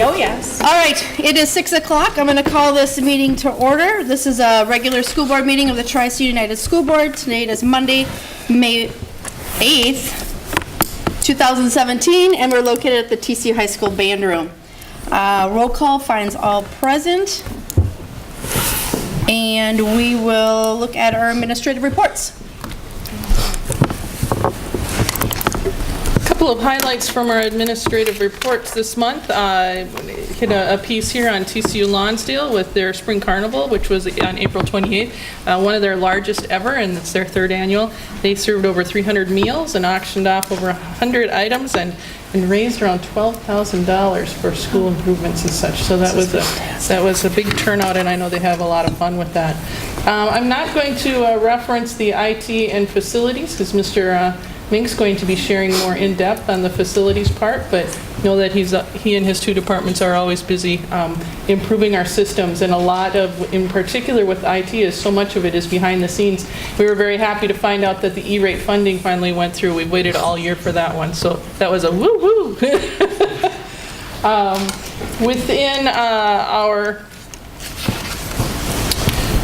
Oh, yes. All right, it is 6 o'clock. I'm going to call this meeting to order. This is a regular school board meeting of the Tri-State United School Board. Today is Monday, May 8th, 2017, and we're located at the TCU High School Band Room. Roll call finds all present, and we will look at our administrative reports. Couple of highlights from our administrative reports this month. I hit a piece here on TCU Lonsdale with their spring carnival, which was on April 28th, one of their largest ever, and it's their third annual. They served over 300 meals and auctioned off over 100 items and raised around $12,000 for school improvements and such. So that was a big turnout, and I know they have a lot of fun with that. I'm not going to reference the IT and facilities because Mr. Mink's going to be sharing more in depth on the facilities part, but know that he and his two departments are always busy improving our systems, and a lot of, in particular with IT, is so much of it is behind the scenes. We were very happy to find out that the E-rate funding finally went through. We've waited all year for that one, so that was a woo-woo. Within our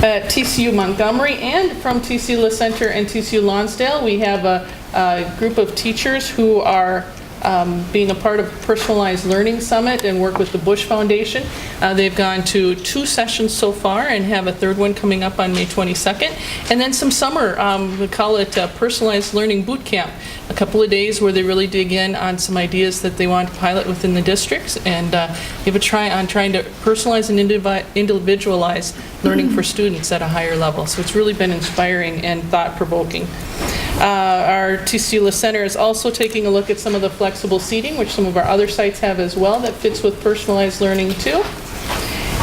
at TCU Montgomery and from TCU La Center and TCU Lonsdale, we have a group of teachers who are being a part of Personalized Learning Summit and work with the Bush Foundation. They've gone to 2 sessions so far and have a third one coming up on May 22nd. And then some summer, we call it Personalized Learning Boot Camp, a couple of days where they really dig in on some ideas that they want to pilot within the districts and give a try on trying to personalize and individualize learning for students at a higher level. So it's really been inspiring and thought-provoking. Our TCU La Center is also taking a look at some of the flexible seating, which some of our other sites have as well, that fits with personalized learning too.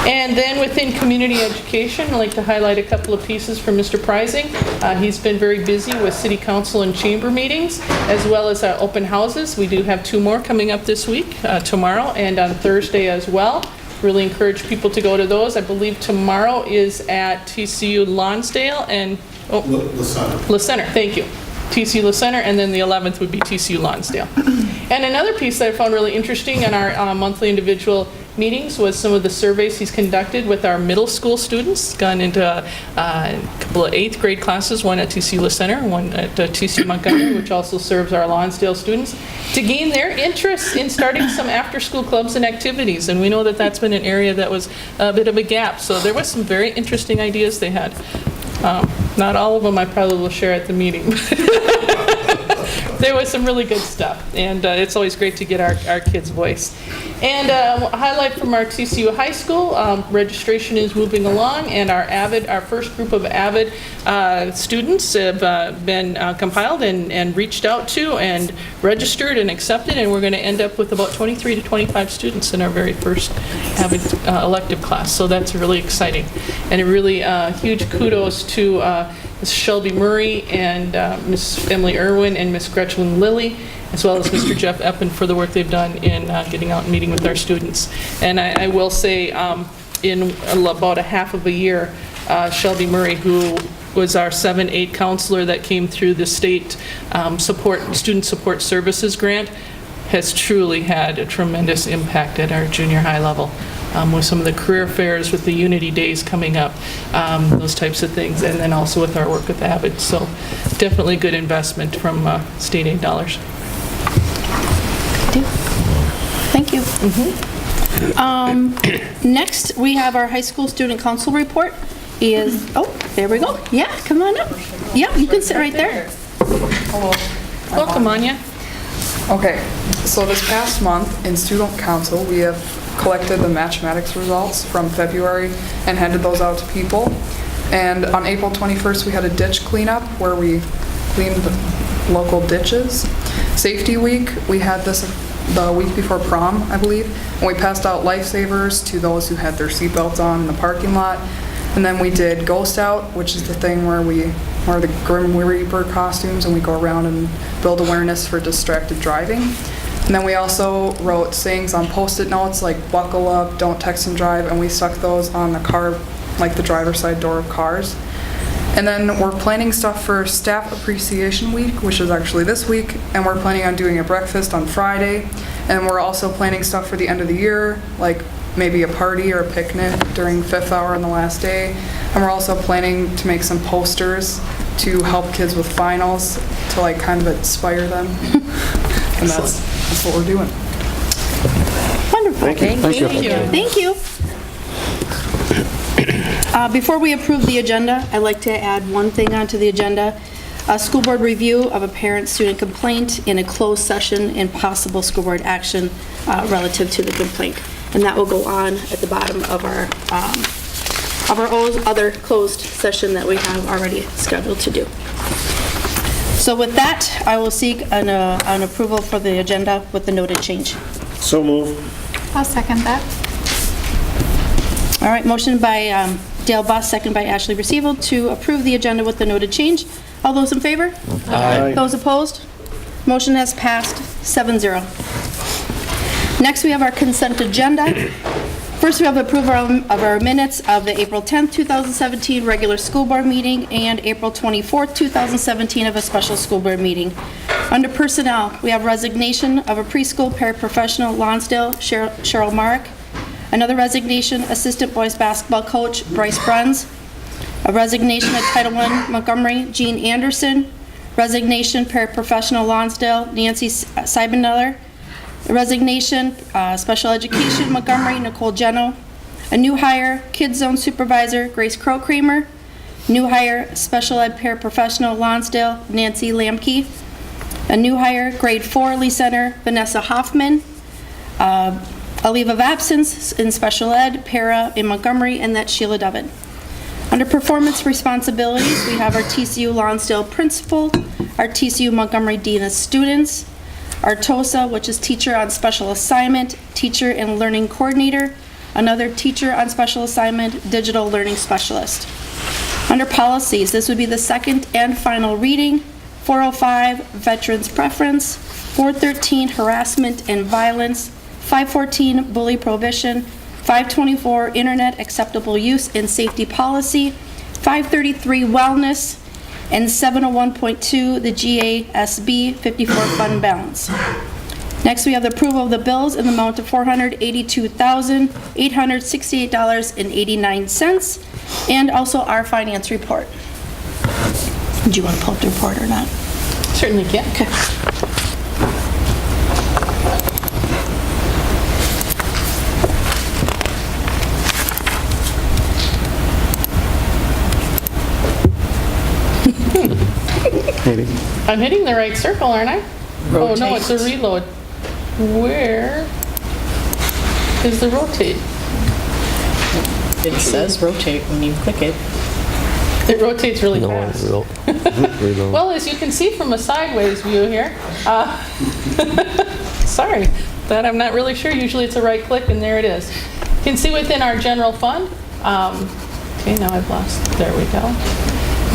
And then within community education, I'd like to highlight a couple of pieces from Mr. Prizing. He's been very busy with city council and chamber meetings, as well as our open houses. We do have 2 more coming up this week, tomorrow and on Thursday as well. Really encourage people to go to those. I believe tomorrow is at TCU Lonsdale and La Center, thank you. TCU La Center, and then the 11th would be TCU Lonsdale. And another piece that I found really interesting in our monthly individual meetings was some of the surveys he's conducted with our middle school students. Gone into a couple of 8th grade classes, one at TCU La Center, one at TCU Montgomery, which also serves our Lonsdale students, to gain their interest in starting some after-school clubs and activities. And we know that that's been an area that was a bit of a gap. So there was some very interesting ideas they had. Not all of them I probably will share at the meeting. There was some really good stuff, and it's always great to get our kids' voice. And a highlight from our TCU High School, registration is moving along, and our first group of AVID students have been compiled and reached out to and registered and accepted, and we're going to end up with about 23 to 25 students in our very first AVID elective class, so that's really exciting. And a really huge kudos to Ms. Shelby Murray and Ms. Emily Irwin and Ms. Gretchen Lilly, as well as Mr. Jeff Eppen for the work they've done in getting out and meeting with our students. And I will say, in about a half of a year, Shelby Murray, who was our 7-8 counselor that came through the state student support services grant, has truly had a tremendous impact at our junior high level. With some of the career fairs, with the Unity Days coming up, those types of things, and then also with our work with AVID. So definitely good investment from state aid dollars. Thank you. Next, we have our high school student council report. There we go. Yeah, come on up. Yeah, you can sit right there. Hello. Welcome, Anya. Okay, so this past month in student council, we have collected the mathematics results from February and handed those out to people. And on April 21st, we had a ditch cleanup where we cleaned the local ditches. Safety week, we had this the week before prom, I believe, and we passed out lifesavers to those who had their seatbelts on in the parking lot. And then we did Ghost Out, which is the thing where we wear the Grim Reaper costumes and we go around and build awareness for distracted driving. And then we also wrote sayings on Post-it notes like buckle up, don't text and drive, and we stuck those on the car, like the driver's side door of cars. And then we're planning stuff for Staff Appreciation Week, which is actually this week, and we're planning on doing a breakfast on Friday. And we're also planning stuff for the end of the year, like maybe a party or a picnic during 5th hour on the last day. And we're also planning to make some posters to help kids with finals, to like kind of inspire them. And that's what we're doing. Wonderful. Thank you. Thank you. Before we approve the agenda, I'd like to add one thing onto the agenda. A school board review of a parent-student complaint in a closed session and possible school board action relative to the complaint. And that will go on at the bottom of our other closed session that we have already scheduled to do. So with that, I will seek an approval for the agenda with the noted change. So move. I'll second that. All right, motion by Dale Buss, second by Ashley Received to approve the agenda with the noted change. All those in favor? Aye. Those opposed? Motion has passed 7-0. Next, we have our consent agenda. First, we have approval of our minutes of the April 10th, 2017 regular school board meeting and April 24th, 2017 of a special school board meeting. Under personnel, we have resignation of a preschool paraprofessional, Lonsdale, Cheryl Marek. Another resignation, assistant boys basketball coach, Bryce Brunz. A resignation at Title I, Montgomery, Jeanne Anderson. Resignation, paraprofessional, Lonsdale, Nancy Sibenaller. A resignation, special education, Montgomery, Nicole Jeno. A new hire, KidZone Supervisor, Grace Krautkremer. New hire, special ed paraprofessional, Lonsdale, Nancy Lamke. A new hire, grade 4, Lee Center, Vanessa Hofmann. A leave of absence in special ed, para in Montgomery, and that's Sheila David. Under performance responsibilities, we have our TCU Lonsdale principal, our TCU Montgomery Dean of Students, our TOSA, which is teacher on special assignment, teacher and learning coordinator, another teacher on special assignment, digital learning specialist. Under policies, this would be the second and final reading. 405, veterans preference. 413, harassment and violence. 514, bully prohibition. 524, internet acceptable use and safety policy. 533, wellness. And 701.2, the GASB 54 fund balance. Next, we have the approval of the bills in the amount of $482,868.89, and also our finance report. Do you want to pull up the report or not? Certainly can. Okay. Maybe. I'm hitting the right circle, aren't I? Oh, no, it's a reload. Where is the rotate? It says rotate when you click it. It rotates really fast. Reload. Well, as you can see from a sideways view here, sorry, that I'm not really sure. Usually it's a right click and there it is. You can see within our general fund, okay, now I've lost, there we go.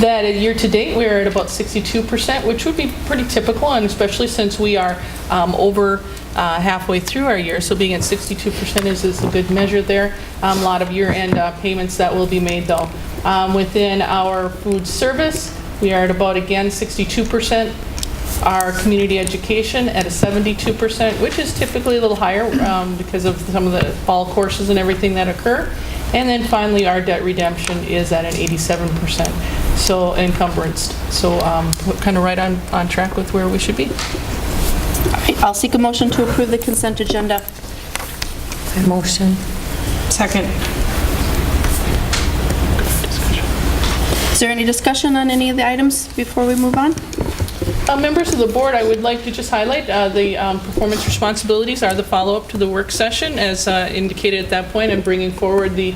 That year to date, we're at about 62%, which would be pretty typical, and especially since we are over halfway through our year. So being at 62% is a good measure there. A lot of year-end payments that will be made, though. Within our food service, we are at about, again, 62%. Our community education at a 72%, which is typically a little higher because of some of the fall courses and everything that occur. And then finally, our debt redemption is at an 87%, so encumbranced. So kind of right on track with where we should be. All right, I'll seek a motion to approve the consent agenda. Motion. Second. Is there any discussion on any of the items before we move on? Members of the board, I would like to just highlight the performance responsibilities are the follow-up to the work session, as indicated at that point, and bringing forward the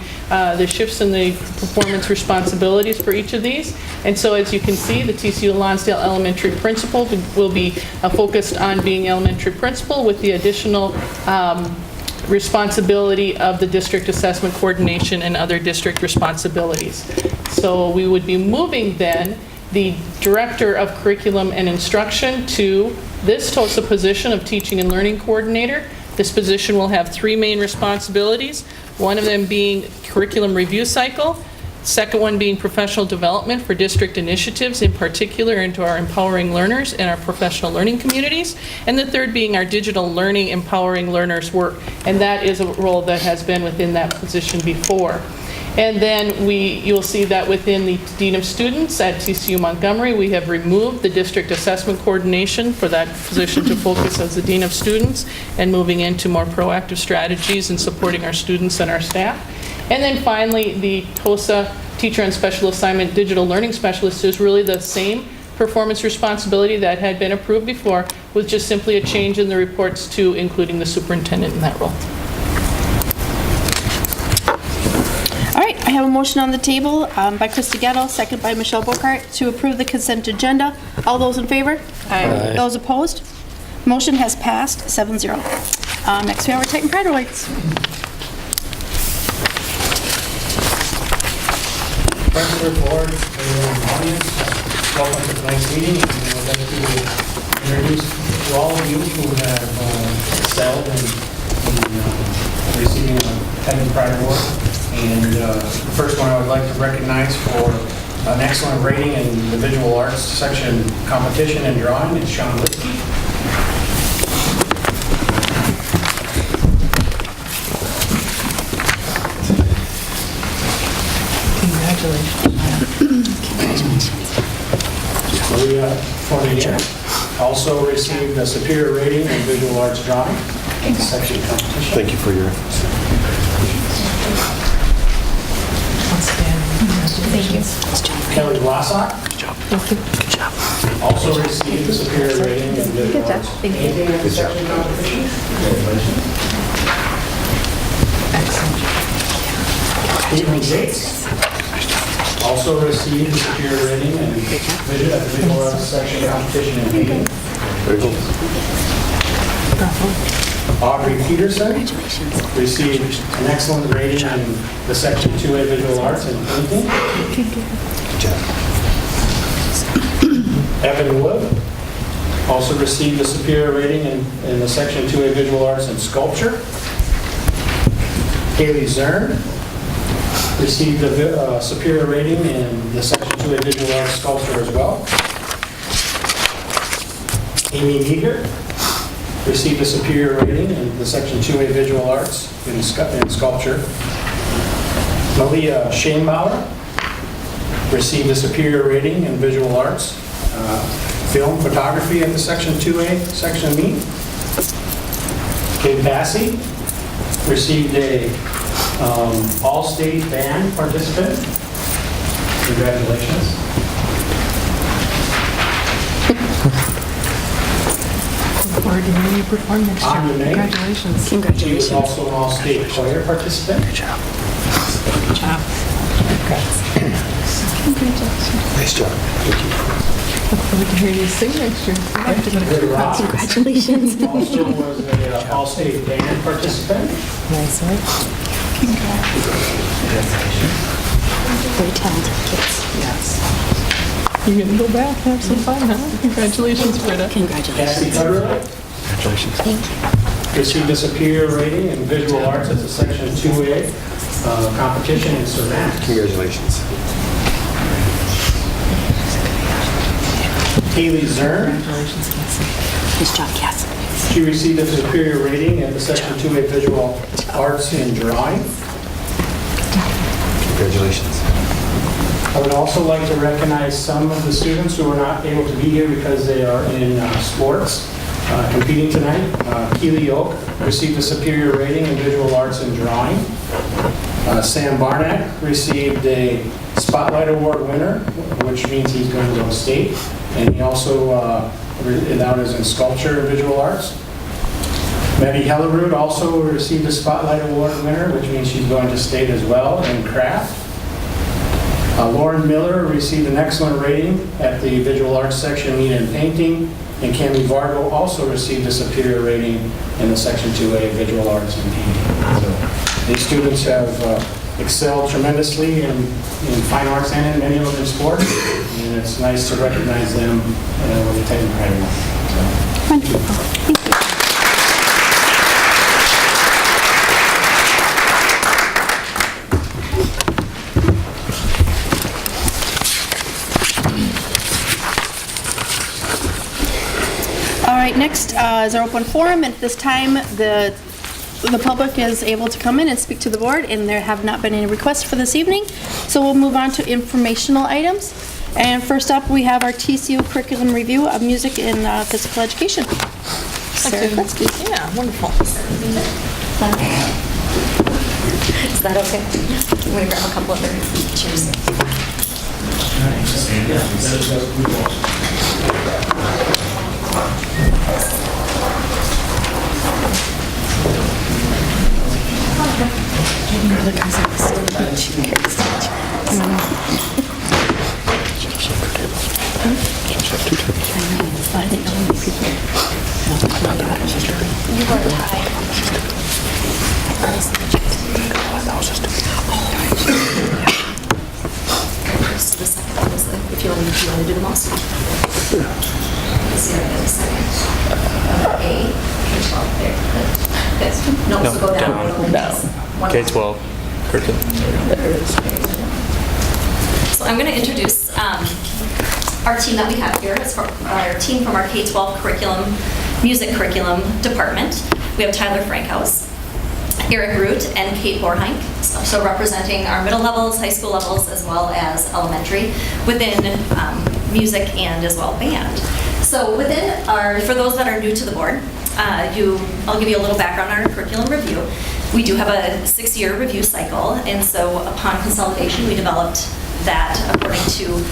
shifts in the performance responsibilities for each of these. And so, as you can see, the TCU Lonsdale Elementary Principal will be focused on being elementary principal with the additional responsibility of the district assessment coordination and other district responsibilities. So we would be moving then the Director of Curriculum and Instruction to this TOSA position of Teaching and Learning Coordinator. This position will have three main responsibilities, one of them being curriculum review cycle, Second one being professional development for district initiatives, in particular into our empowering learners and our professional learning communities. And the third being our digital learning, empowering learners work. And that is a role that has been within that position before. And then you'll see that within the Dean of Students at TCU Montgomery, we have removed the district assessment coordination for that position to focus as the Dean of Students and moving into more proactive strategies and supporting our students and our staff. And then finally, the TOSA Teacher and Special Assignment Digital Learning Specialist is really the same performance responsibility that had been approved before, with just simply a change in the reports to including the superintendent in that role. All right, I have a motion on the table by Krista Gettle, second by Michelle Bocart, to approve the consent agenda. All those in favor? Aye. Those opposed? Motion has passed 7-0. Next, we have our Titan Pride Awards. President Board, everyone in the audience, welcome to tonight's meeting. And I would like to introduce to all of you who have excelled in receiving a Titan Pride Award. And the first one I would like to recognize for an excellent rating in the visual arts section competition and drawing is Sean Liskey. Maria Fournier also received a superior rating in visual arts drawing section competition. Thank you for your efforts. Thank you. Kelly Vlasak also received a superior rating in visual arts painting in section competition. Stephen Gates also received a superior rating in visual arts section competition in painting. Very cool. Audrey Peterson received an excellent rating in the section 2A visual arts and painting. Good job. Evan Wood also received a superior rating in the section 2A visual arts and sculpture. Haley Zern received a superior rating in the section 2A visual arts sculpture as well. Amy Meager received a superior rating in the section 2A visual arts in sculpture. Malia Schoenbauer received a superior rating in visual arts, film photography in the section 2A section of me. Kate Bassey received a all-state band participant. Congratulations. You perform next year. Anya May. Congratulations. She was also an all-state choir participant. Good job. Good job. Nice job. Thank you. Look forward to hearing you sing next year. Good Ross Congratulations. also was an all-state band participant. Nice work. Very talented kids. Yes. You're going to go back and have some fun, huh? Congratulations, Britta. Cassie Congratulations. Cutterly Congratulations. Thank you. received a superior rating in visual arts at the section 2A competition in ceramics. Congratulations. Haley Zern, Nice job, Cass. she received a superior rating in the section 2A visual arts in drawing. Congratulations. I would also like to recognize some of the students who are not able to be here because they are in sports competing tonight. Keely Oak received a superior rating in visual arts and drawing. Sam Barnack received a Spotlight Award winner, which means he's going to go to state. And he also that is in sculpture and visual arts. Maddie Hellerud also received a Spotlight Award winner, which means she's going to state as well in craft. Lauren Miller received an excellent rating at the visual arts section, media and painting, and Cami Vargo also received a superior rating in the section 2A visual arts and painting. So these students have excelled tremendously in fine arts and in many of them in sports, and it's nice to recognize them with the Titan Pride Award. Wonderful. Thank you. Next is our open forum, and at this time, the public is able to come in and speak to the board, and there have not been any requests for this evening. So we'll move on to informational items. And first up, we have our TCU curriculum review of music and physical education. Sarah Kletsky. Yeah, wonderful. Is that okay? I'm going to grab a couple other chairs. If you want to do them all. No, so go down. K-12 curriculum. So I'm going to introduce our team that we have here. It's our team from our K-12 curriculum, music curriculum department. We have Tyler Frankhouse, Eric Root, and Kate Borheink, so representing our middle levels, high school levels, as well as elementary within music and as well band. So within for those that are new to the board, I'll give you a little background on our curriculum review. We do have a 6-year review cycle, and so upon consolidation, we developed that according to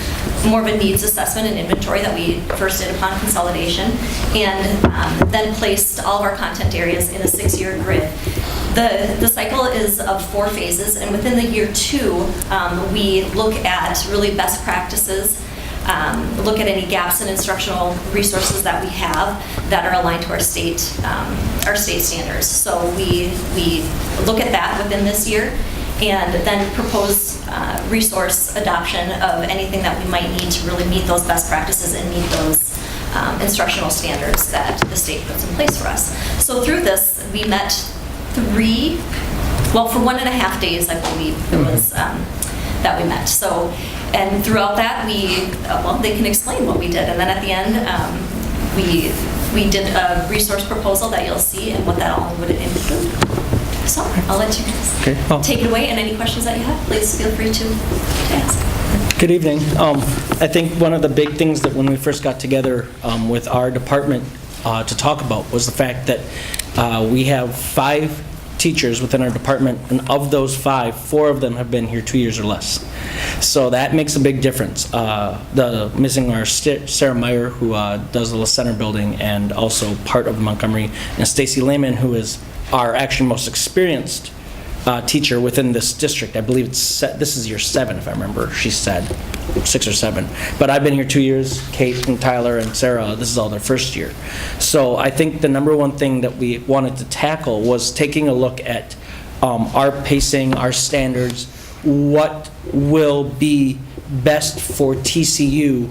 more of a needs assessment and inventory that we first did upon consolidation, and then placed all of our content areas in a 6-year grid. The cycle is of 4 phases, and within the year 2, we look at really best practices, look at any gaps in instructional resources that we have that are aligned to our state standards. So we look at that within this year, and then propose resource adoption of anything that we might need to really meet those best practices and meet those instructional standards that the state puts in place for us. So through this, we met for 1.5 days, I believe it was, that we met. So, and throughout that, they can explain what we did, and then at the end, we did a resource proposal that you'll see and what that all would include. So I'll let you guys take it away, and any questions that you have, please feel free to ask. Good evening. I think one of the big things that when we first got together with our department to talk about was the fact that we have 5 teachers within our department, and of those 5, 4 of them have been here 2 years or less. So that makes a big difference. Missing our Sarah Meyer, who does the La Center building and also part of Montgomery, and Stacy Lehman, who is our actually most experienced teacher within this district. I believe this is year 7, if I remember, she said, 6 or 7. But I've been here 2 years. Kate and Tyler and Sarah, this is all their first year. So I think the number one thing that we wanted to tackle was taking a look at our pacing, our standards, what will be best for TCU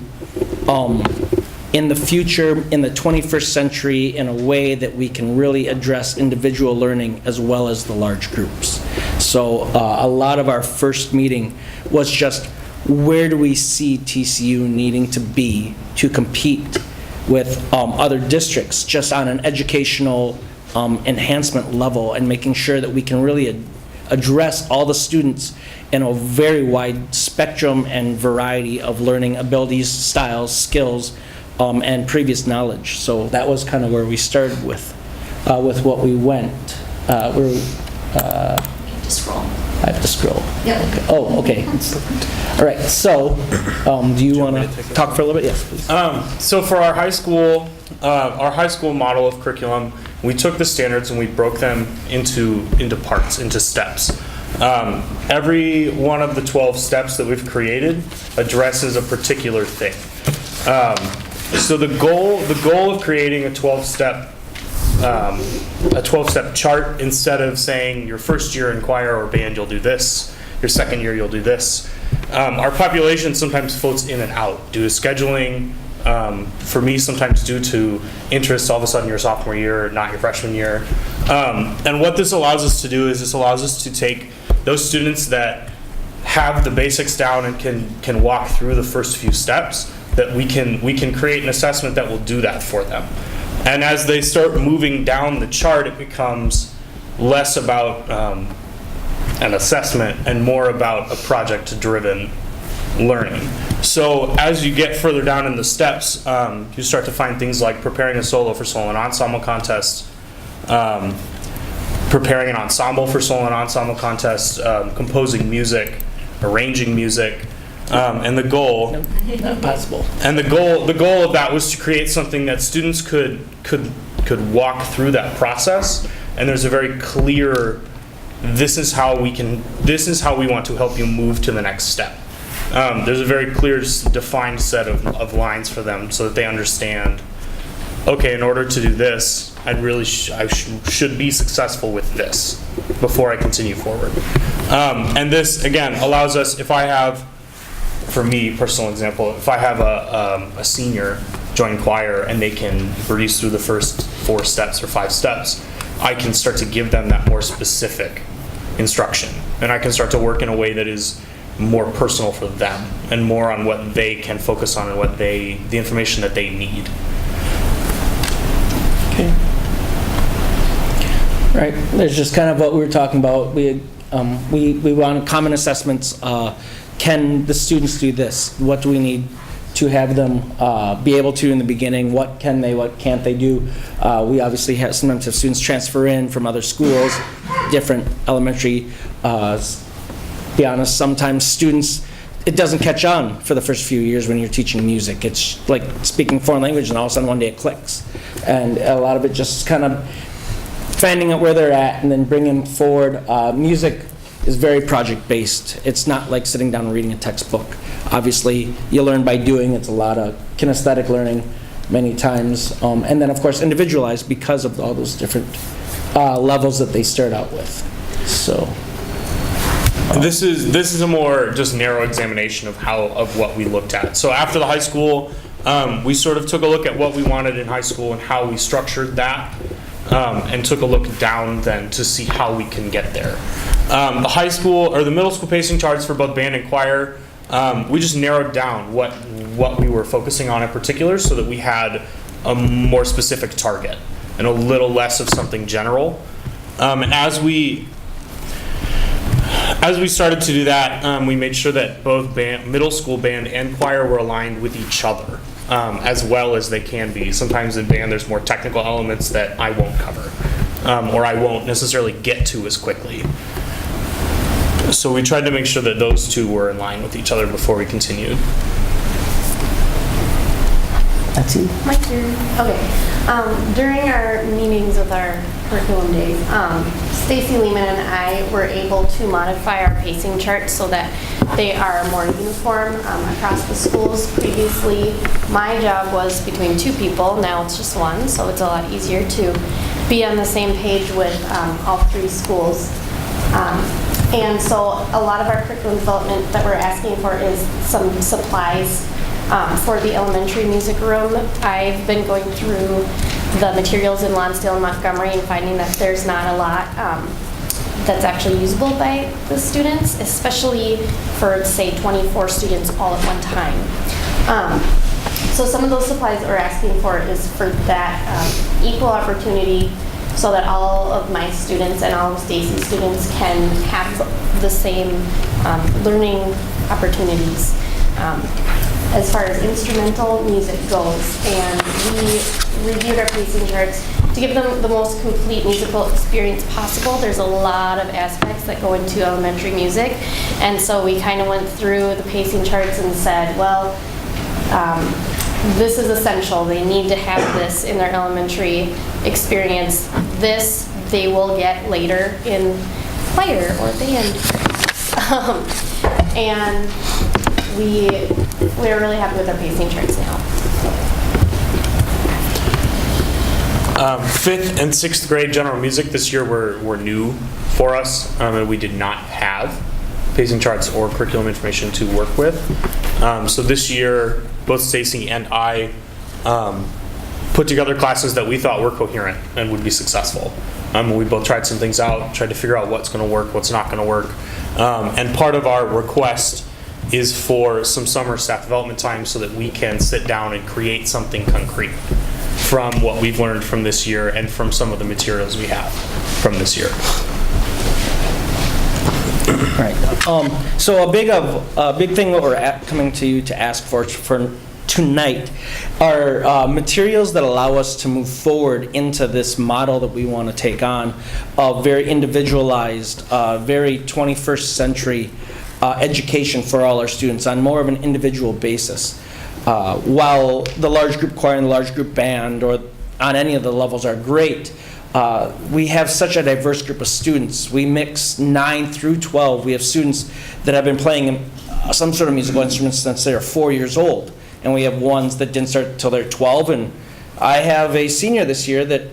in the future, in the 21st century, in a way that we can really address individual learning as well as the large groups. So a lot of our first meeting was just, where do we see TCU needing to be to compete with other districts, just on an educational enhancement level, and making sure that we can really address all the students in a very wide spectrum and variety of learning abilities, styles, skills, and previous knowledge. So that was kind of where we started with what we went. Just scroll. I have to scroll. Yep. Okay. Oh, okay. All right. So, do you want to talk for a little bit? Yes, please. So for our high school model of curriculum, we took the standards and we broke them into parts, into steps. Every one of the 12 steps that we've created addresses a particular thing. So the goal of creating a 12-step chart, instead of saying your first year in choir or band you'll do this, your second year you'll do this. Our population sometimes floats in and out due to scheduling. For me, sometimes due to interest, all of a sudden your sophomore year, not your freshman year. And what this allows us to do is this allows us to take those students that have the basics down and can walk through the first few steps, that we can create an assessment that will do that for them. And as they start moving down the chart, it becomes less about an assessment and more about a project-driven learning. So as you get further down in the steps, you start to find things like preparing a solo for solo and ensemble contests, preparing an ensemble for solo and ensemble contests, composing music, arranging music, and the goal. Not possible. And the goal of that was to create something that students could walk through that process, and there's a very clear, this is how we want to help you move to the next step. There's a very clear, defined set of lines for them so that they understand, okay, in order to do this, I should be successful with this before I continue forward. And this, again, allows us, if I have, for me, personal example, if I have a senior join choir and they can breeze through the first 4 steps or 5 steps, I can start to give them that more specific instruction. And I can start to work in a way that is more personal for them and more on what they can focus on and what the information that they need. Okay. Right, there's just kind of what we were talking about. We want common assessments. Can the students do this? What do we need to have them be able to in the beginning? What can they, what can't they do? We obviously sometimes have students transfer in from other schools, different elementary. Be honest, sometimes students, it doesn't catch on for the first few years when you're teaching music. It's like speaking foreign language and all of a sudden one day it clicks. And a lot of it just kind of finding out where they're at and then bringing them forward. Music is very project-based. It's not like sitting down and reading a textbook. Obviously, you learn by doing. It's a lot of kinesthetic learning many times. And then, of course, individualized because of all those different levels that they start out with. So. This is a more just narrow examination of what we looked at. So after the high school, we sort of took a look at what we wanted in high school and how we structured that, and took a look down then to see how we can get there. The high school or the middle school pacing charts for both band and choir, we just narrowed down what we were focusing on in particular so that we had a more specific target and a little less of something general. And as we started to do that, we made sure that both middle school band and choir were aligned with each other, as well as they can be. Sometimes in band there's more technical elements that I won't cover, or I won't necessarily get to as quickly. So we tried to make sure that those two were in line with each other before we continued. That's it. My turn. Okay. During our meetings with our curriculum days, Stacy Lehman and I were able to modify our pacing charts so that they are more uniform across the schools. Previously, my job was between 2 people. Now it's just 1, so it's a lot easier to be on the same page with all 3 schools. And so a lot of our curriculum development that we're asking for is some supplies for the elementary music room. I've been going through the materials in Lonsdale and Montgomery and finding that there's not a lot that's actually usable by the students, especially for, say, 24 students all at one time. So some of those supplies that we're asking for is for that equal opportunity so that all of my students and all of Stacy's students can have the same learning opportunities. As far as instrumental music goes, and we reviewed our pacing charts to give them the most complete musical experience possible. There's a lot of aspects that go into elementary music, and so we kind of went through the pacing charts and said, well, this is essential. They need to have this in their elementary experience. This they will get later in choir or band. And we're really happy with our pacing charts now. 5th and 6th grade general music this year were new for us, and we did not have pacing charts or curriculum information to work with. So this year, both Stacy and I put together classes that we thought were coherent and would be successful. We both tried some things out, tried to figure out what's going to work, what's not going to work. And part of our request is for some summer staff development time so that we can sit down and create something concrete from what we've learned from this year and from some of the materials we have from this year. Right. So a big thing that we're coming to you to ask for tonight are materials that allow us to move forward into this model that we want to take on of very individualized, very 21st century education for all our students on more of an individual basis. While the large group choir and the large group band or on any of the levels are great, we have such a diverse group of students. We mix 9 through 12. We have students that have been playing some sort of musical instruments since they are 4 years old. And we have ones that didn't start until they're 12. And I have a senior this year that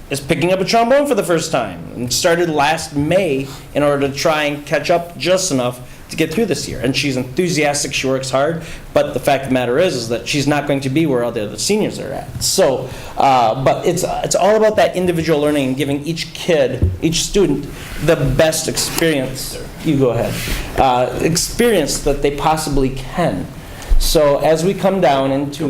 is picking up a trombone for the first time and started last May in order to try and catch up just enough to get through this year. And she's enthusiastic, she works hard, but the fact of the matter is that she's not going to be where all the other seniors are at. So, but it's all about that individual learning and giving each kid, each student, the best experience, you go ahead, experience that they possibly can. So as we come down into,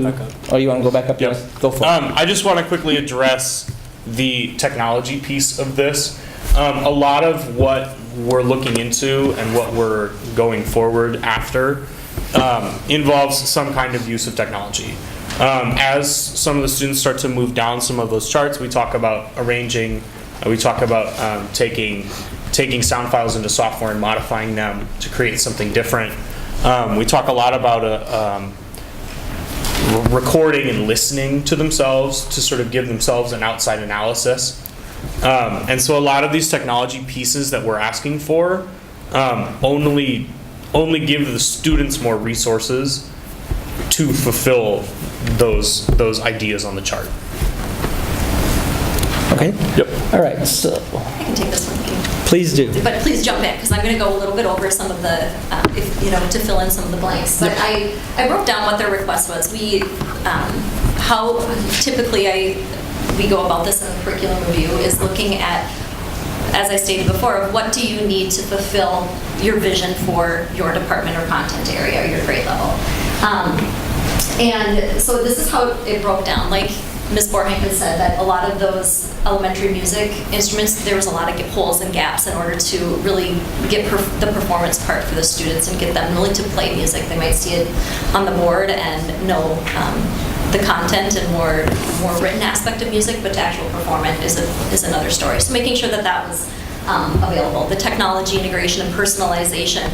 oh, you want to go back up? Yep. Yes, go for it. I just want to quickly address the technology piece of this. A lot of what we're looking into and what we're going forward after involves some kind of use of technology. As some of the students start to move down some of those charts, we talk about arranging, we talk about taking sound files into software and modifying them to create something different. We talk a lot about recording and listening to themselves to sort of give themselves an outside analysis. And so a lot of these technology pieces that we're asking for only give the students more resources to fulfill those ideas on the chart. Okay. Yep. All right. So I can take this one. please do. But please jump in, because I'm going to go a little bit over some of the, to fill in some of the blanks. But I wrote down what their request was. How typically we go about this in the curriculum review is looking at, as I stated before, what do you need to fulfill your vision for your department or content area or your grade level. And so this is how it broke down. Like Ms. Borhank said, that a lot of those elementary music instruments, there was a lot of holes and gaps in order to really get the performance part for the students and get them really to play music. They might see it on the board and know the content and more written aspect of music, but to actual perform it is another story. So making sure that that was available. The technology integration and personalization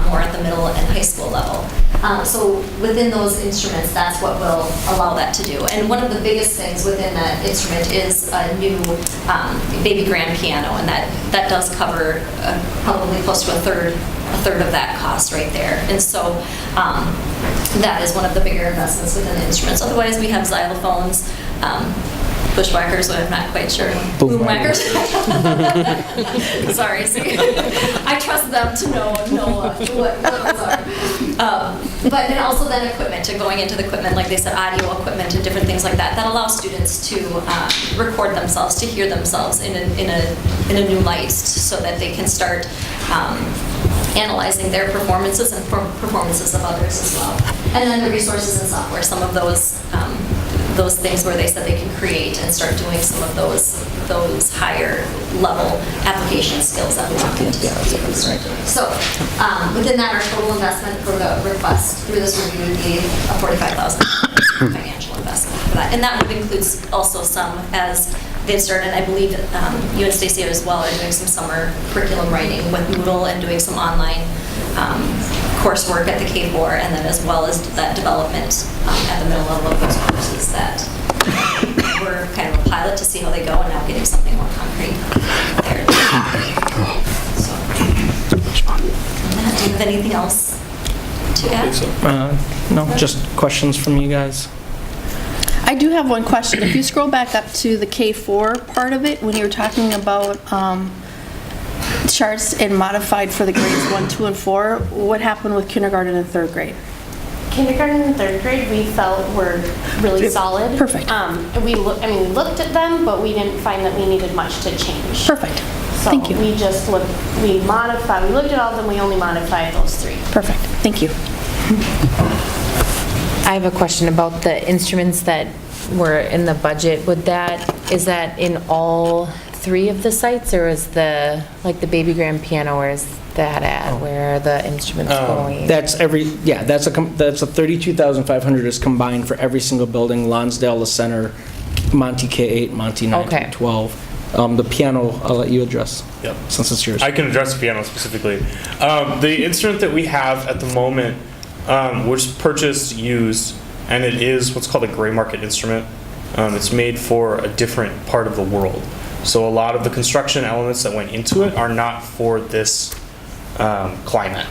more at the middle and high school level. So within those instruments, that's what will allow that to do. And one of the biggest things within that instrument is a new baby grand piano, and that does cover probably close to a third of that cost right there. And so that is one of the bigger investments within the instruments. Otherwise, we have xylophones, bushwhackers, but I'm not quite sure. Boomwhackers. Sorry, see. I trust them to know what those are. But then also then equipment, and going into the equipment, like they said, audio equipment and different things like that, that allows students to record themselves, to hear themselves in a new light, so that they can start analyzing their performances and performances of others as well. And then the resources and software, some of those things where they said they can create and start doing some of those higher level application skills that we want them to do. So within that, our total investment for the request through this review would be a $45,000 financial investment for that. And that would include also some, as they started, I believe you and Stacey as well are doing some summer curriculum writing with Moodle and doing some online coursework at the K4, and then as well as that development at the middle level of those courses that were kind of a pilot to see how they go, and now getting something more concrete there. So, do you have anything else to add? No, just questions from you guys. I do have one question. If you scroll back up to the K4 part of it, when you were talking about charts and modified for the grades 1, 2, and 4, what happened with kindergarten and third grade? Kindergarten and third grade we felt were really solid. Perfect. We looked at them, but we didn't find that we needed much to change. Perfect. So Thank you. we just looked at all of them, we only modified those 3. Perfect. Thank you. I have a question about the instruments that were in the budget, is that in all 3 of the sites, or is the baby grand piano, where is that at? Where are the instruments going? That's that's a 32,500 is combined for every single building, Lonsdale, the center, Monty K8, Monty 9 Okay. through 12. The piano, I'll let you address. Yep. Since it's yours. I can address the piano specifically. The instrument that we have at the moment was purchased used, and it is what's called a gray market instrument. It's made for a different part of the world. So a lot of the construction elements that went into it are not for this climate.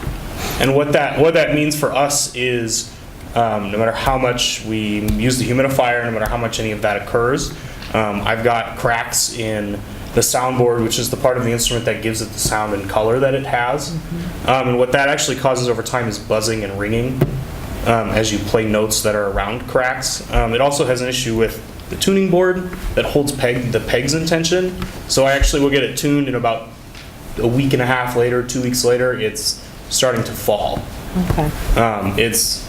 And what that means for us is no matter how much we use the humidifier, no matter how much any of that occurs, I've got cracks in the soundboard, which is the part of the instrument that gives it the sound and color that it has. And what that actually causes over time is buzzing and ringing as you play notes that are around cracks. It also has an issue with the tuning board that holds the pegs in tension. So I actually will get it tuned, and about a week and a half later, 2 weeks later, it's starting to fall. Okay. It's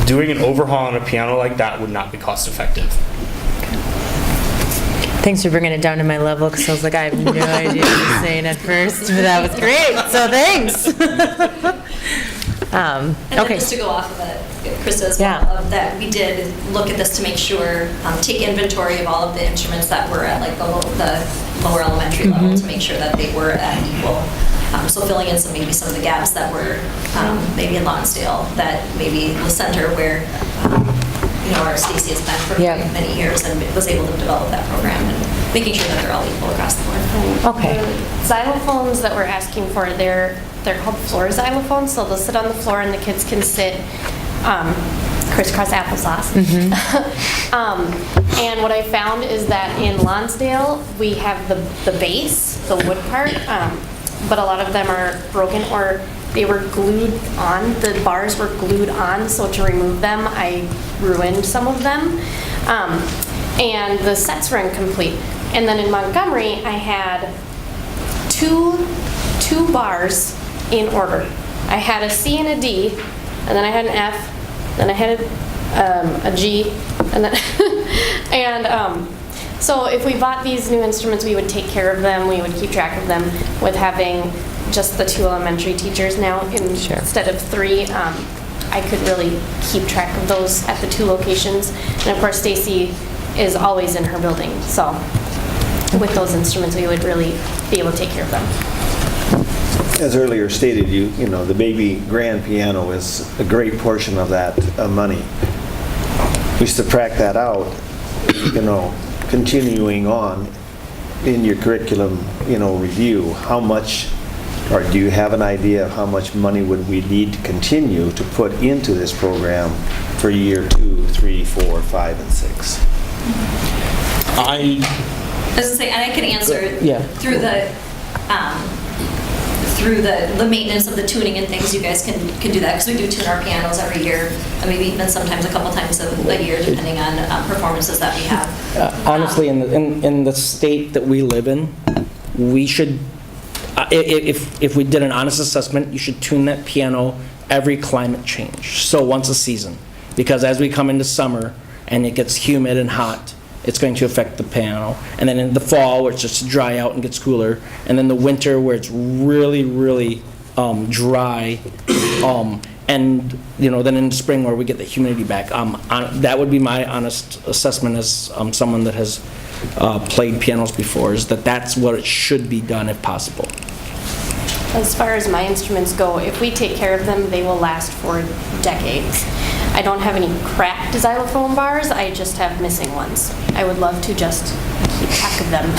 doing an overhaul on a piano like that would not be cost effective. Thanks for bringing it down to my level, because I was like, I have no idea what you're saying at first, but that was great, so thanks. And then Okay. just to go off of it, Krista, as well, of that we did look at this to make sure, take inventory of all of the instruments that were at like the lower elementary level to make sure that they were at equal. So filling in maybe some of the gaps that were maybe in Lonsdale, that maybe the center where our Stacy has been for many years and was able to develop that program, and making sure that they're all equal across the board. Okay. The xylophones that we're asking for, they're called floor xylophones, so they'll sit on the floor and the kids can sit crisscross applesauce. And what I found is that in Lonsdale, we have the base, the wood part, but a lot of them are broken, or they were glued on, the bars were glued on, so to remove them, I ruined some of them. And the sets were incomplete. And then in Montgomery, I had two bars in order. I had a C and a D, and then I had an F, then I had a G, and then so if we bought these new instruments, we would take care of them, we would keep track of them. With having just the 2 elementary teachers now instead of 3, I could really keep track of those at the 2 locations. And of course, Stacy is always in her building, so with those instruments, we would really be able to take care of them. As earlier stated, the baby grand piano is a great portion of that money. We subtract that out, continuing on in your curriculum, review, how much, or do you have an idea of how much money would we need to continue to put into this program for year 2, 3, 4, 5, and 6? I was going to say, and I can answer through the maintenance of the tuning and things. You guys can do that, because we do tune our pianos every year, and maybe even sometimes a couple times a year, depending on performances that we have. Honestly, in the state that we live in, we should, if we did an honest assessment, you should tune that piano every climate change, so once a season. Because as we come into summer and it gets humid and hot, it's going to affect the piano. And then in the fall, where it's just dry out and gets cooler, and then the winter, where it's really, really dry, and then in the spring, where we get the humidity back. That would be my honest assessment as someone that has played pianos before, is that's what it should be done if possible. As far as my instruments go, if we take care of them, they will last for decades. I don't have any cracked xylophone bars, I just have missing ones. I would love to just keep track of them.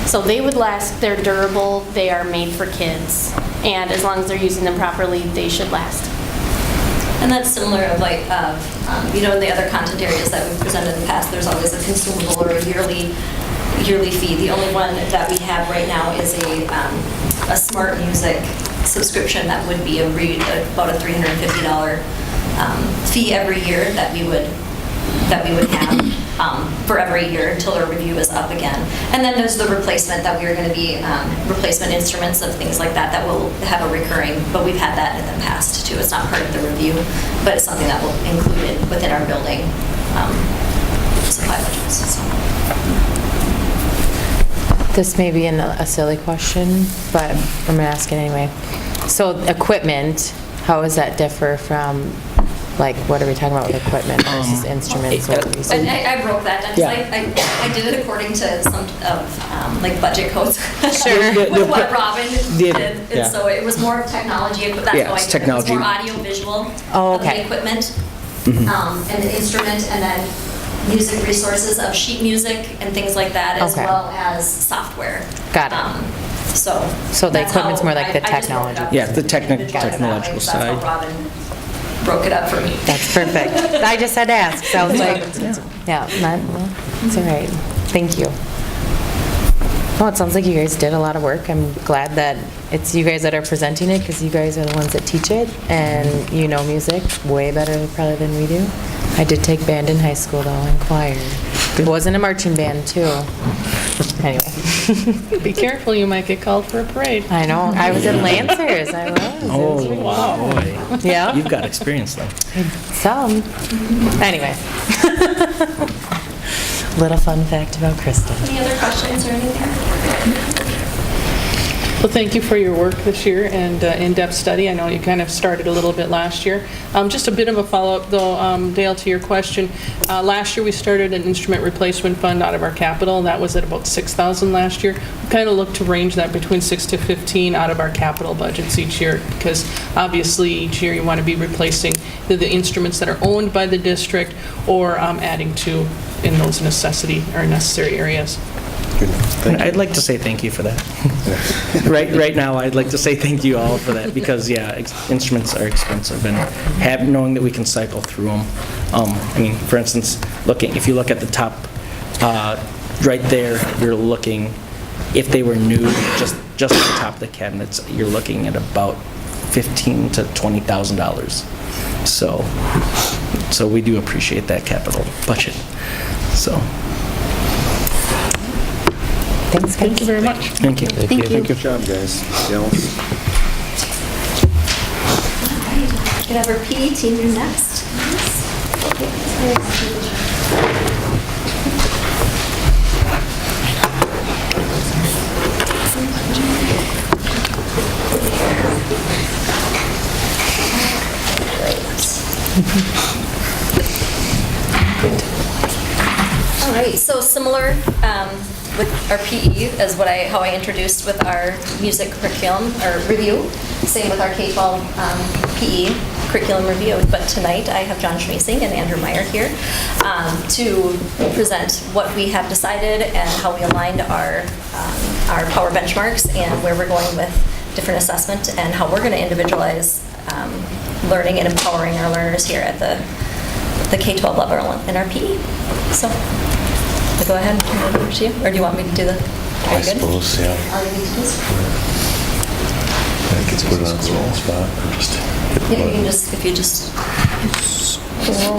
So they would last, they're durable, they are made for kids, and as long as they're using them properly, they should last. And that's similar of in the other content areas that we've presented in the past, there's always a consumable or a yearly fee. The only one that we have right now is a smart music subscription that would be about a $350 fee every year that we would that we would have for every year until our review is up again. And then there's the replacement that we are going to be, replacement instruments of things like that that will have a recurring, but we've had that in the past too. It's not part of the review, but it's something that will include it within our building supply budgets. So. This may be a silly question, but I'm going to ask it anyway. So equipment, how does that differ from, like, what are we talking about with equipment versus instruments? And I broke that down, because I did it according to some of, like, budget codes. Sure. With what Robin did, yeah. and so it was more of technology, but that's Yeah, how I it's did it. It was technology. more audio-visual Oh, of the okay. equipment, and the instrument, and then music resources of sheet music and things like that, as Okay. well as software. Got it. So So the that's equipment's how more like the I just broke it up Yeah, the into technological individuals that way, side. That's how Robin broke it up for me. That's perfect. I just had to ask, so I was like, yeah, it's all right. Thank you. Well, it sounds like you guys did a lot of work. I'm glad that it's you guys that are presenting it, because you guys are the ones that teach it, and you know music way better probably than we do. I did take band in high school, though, and choir. It wasn't a marching band, too. Anyway. Be careful, you might get called for a parade. I know. I was in Lancers. I was. Oh, wow. Boy. Yeah. You've got experience, though. Some. Anyway. Little fun fact about Kristen. Any other questions or anything? Well, thank you for your work this year and in-depth study. I know you kind of started a little bit last year. Just a bit of a follow-up, though, Dale, to your question. Last year, we started an instrument replacement fund out of our capital, and that was at about $6,000 last year. We kind of look to range that between 6 to 15 out of our capital budgets each year, because obviously each year you want to be replacing the instruments that are owned by the district or adding to in those necessary areas. I'd like to say thank you for that. Right now, I'd like to say thank you all for that, because, yeah, instruments are expensive, and knowing that we can cycle through them. I mean, for instance, if you look at the top, right there, you're looking, if they were new, just at the top of the cabinets, you're looking at about $15,000 to $20,000. So we do appreciate that capital budget. So. Thanks, guys. Thank you very much. Thank you. Thank you. Good job, guys. Gals. Could have our PE team do next. All right, so similar with our PE as how I introduced with our music curriculum or review. Same with our K-12 PE curriculum review. But tonight I have John Schmeising and Andrew Meyer here to present what we have decided and how we aligned our power benchmarks and where we're going with different assessment and how we're going to individualize learning and empowering our learners here at the K-12 level in our PE. So go ahead and turn it over to you, or do you want me to do the? I suppose, yeah. All you need to do is. I could put it on the wrong spot or just hit the Yeah, you button. can just, if you just.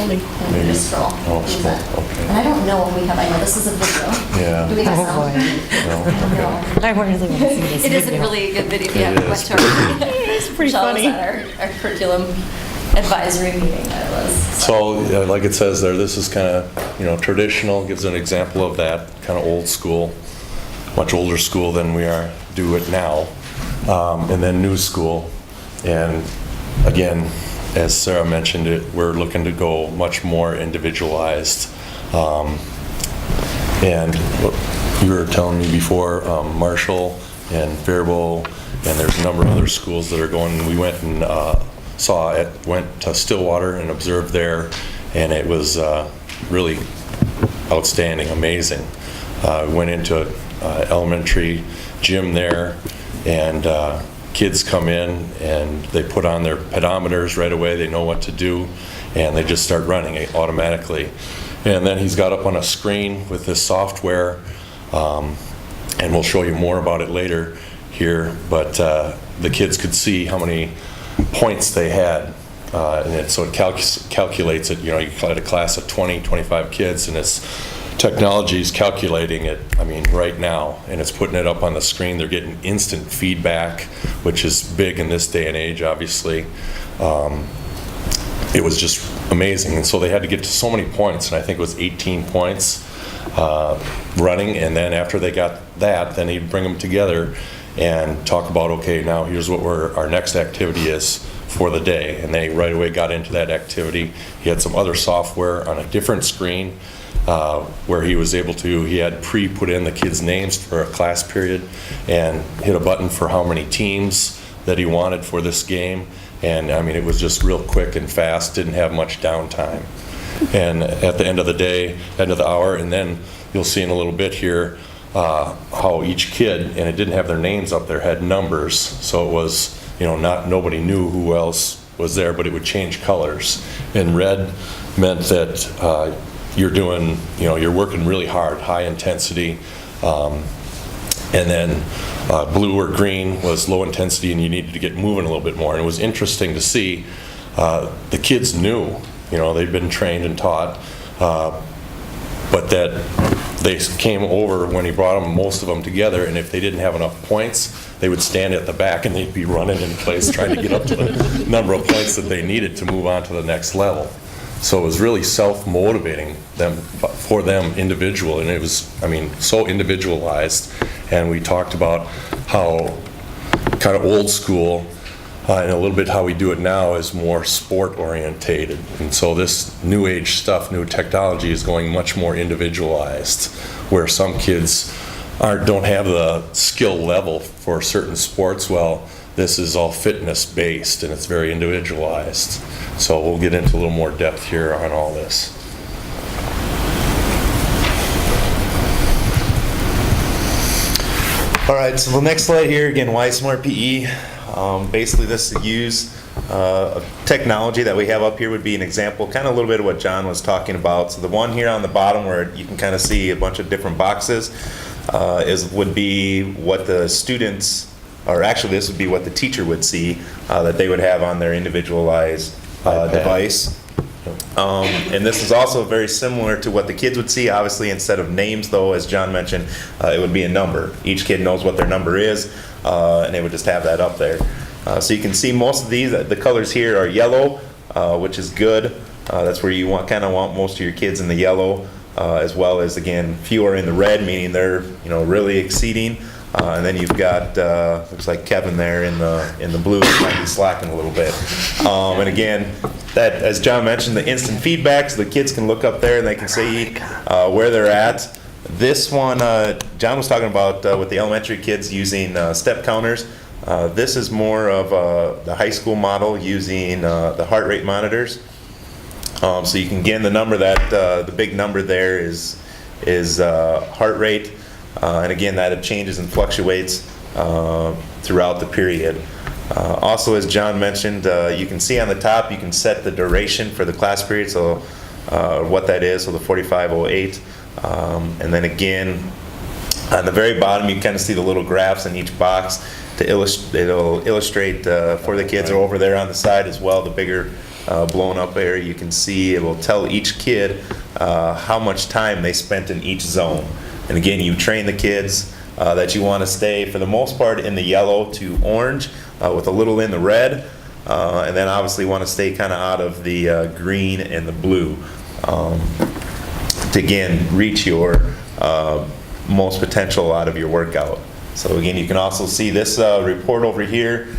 Maybe. Just scroll. Oh, Use scroll, that. okay. And I don't know if we have, I know this is a video. Yeah. Do we have Oh, sound? boy. No, No. I really want to see this It is a video. really good video. It Yeah, we went is. to our. It's pretty funny. Our curriculum advisory meeting that it was. So, like it says there, this is kind of, traditional, gives an example of that, kind of old school, much older school than we do it now, and then new school. And again, as Sarah mentioned it, we're looking to go much more individualized. And what you were telling me before, Marshall and Faribault, and there's a number of other schools that are going. We went and went to Stillwater and observed there, and it was really outstanding, amazing. Went into an elementary gym there, and kids come in and they put on their pedometers right away. They know what to do, and they just start running it automatically. And then he's got up on a screen with this software, and we'll show you more about it later here, but the kids could see how many points they had so it calculates it, you know, you had a class of 20, 25 kids, and it's technology is calculating it, I mean, right now, and it's putting it up on the screen. They're getting instant feedback, which is big in this day and age, obviously. It was just amazing, and so they had to get to so many points, and I think it was 18 points running, and then after they got that, then he'd bring them together and talk about, okay, now here's what our next activity is for the day, and they right away got into that activity. He had some other software on a different screen where he was able to, he had put in the kids' names for a class period and hit a button for how many teams that he wanted for this game. And I mean, it was just real quick and fast, didn't have much downtime. And at the end of the day, end of the hour, and then you'll see in a little bit here how each kid, and it didn't have their names up there, had numbers. So it was, you know, nobody knew who else was there, but it would change colors. And red meant that you're doing, you know, you're working really hard, high intensity. And then blue or green was low intensity and you needed to get moving a little bit more. And it was interesting to see the kids knew, you know, they'd been trained and taught, but that they came over when he brought them, most of them together, and if they didn't have enough points, they would stand at the back and they'd be running in place trying to get up to the number of points that they needed to move on to the next level. So it was really self-motivating for them individual, and it was, I mean, so individualized. And we talked about how kind of old school and a little bit how we do it now is more sport orientated. And so this new age stuff, new technology is going much more individualized, where some kids don't have the skill level for certain sports. Well, this is all fitness based and it's very individualized. So we'll get into a little more depth here on all this. All right, so the next slide here, again, why Smart PE. Basically this is use technology that we have up here would be an example, kind of a little bit of what John was talking about. So the one here on the bottom where you can kind of see a bunch of different boxes would be what the students, or actually this would be what the teacher would see that they would have on their individualized device. And this is also very similar to what the kids would see. Obviously, instead of names, though, as John mentioned, it would be a number. Each kid knows what their number is, and they would just have that up there. So you can see most of these, the colors here are yellow, which is good. That's where you kind of want most of your kids in the yellow, as well as, again, fewer in the red, meaning they're, you know, really exceeding. And then you've got looks like Kevin there in the blue, might be slacking a little bit. And again, that, as John mentioned, the instant feedback, so the kids can look up there and they can see where they're at. This one, John was talking about with the elementary kids using step counters. This is more of the high school model using the heart rate monitors. So you can get the number that the big number there is heart rate. And again, that changes and fluctuates throughout the period. Also, as John mentioned, you can see on the top, you can set the duration for the class period, so what that is, so the 4508. And then again, on the very bottom, you kind of see the little graphs in each box to illustrate for the kids, or over there on the side as well, the bigger blown up area, you can see it will tell each kid how much time they spent in each zone. And again, you train the kids that you want to stay, for the most part, in the yellow to orange, with a little in the red, and then obviously want to stay kind of out of the green and the blue to, again, reach your most potential out of your workout. So again, you can also see this report over here.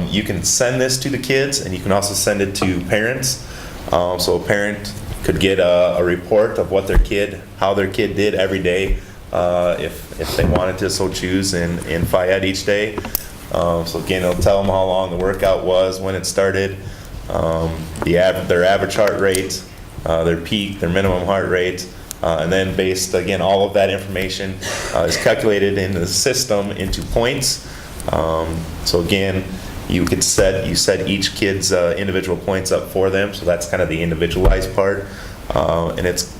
You can send this to the kids, and you can also send it to parents. So a parent could get a report of what how their kid did every day, if they wanted to so choose in FIED each day. So again, it'll tell them how long the workout was, when it started, their average heart rate, their peak, their minimum heart rate, and then based, again, all of that information is calculated into the system into points. So again, you set each kid's individual points up for them, so that's kind of the individualized part. And it's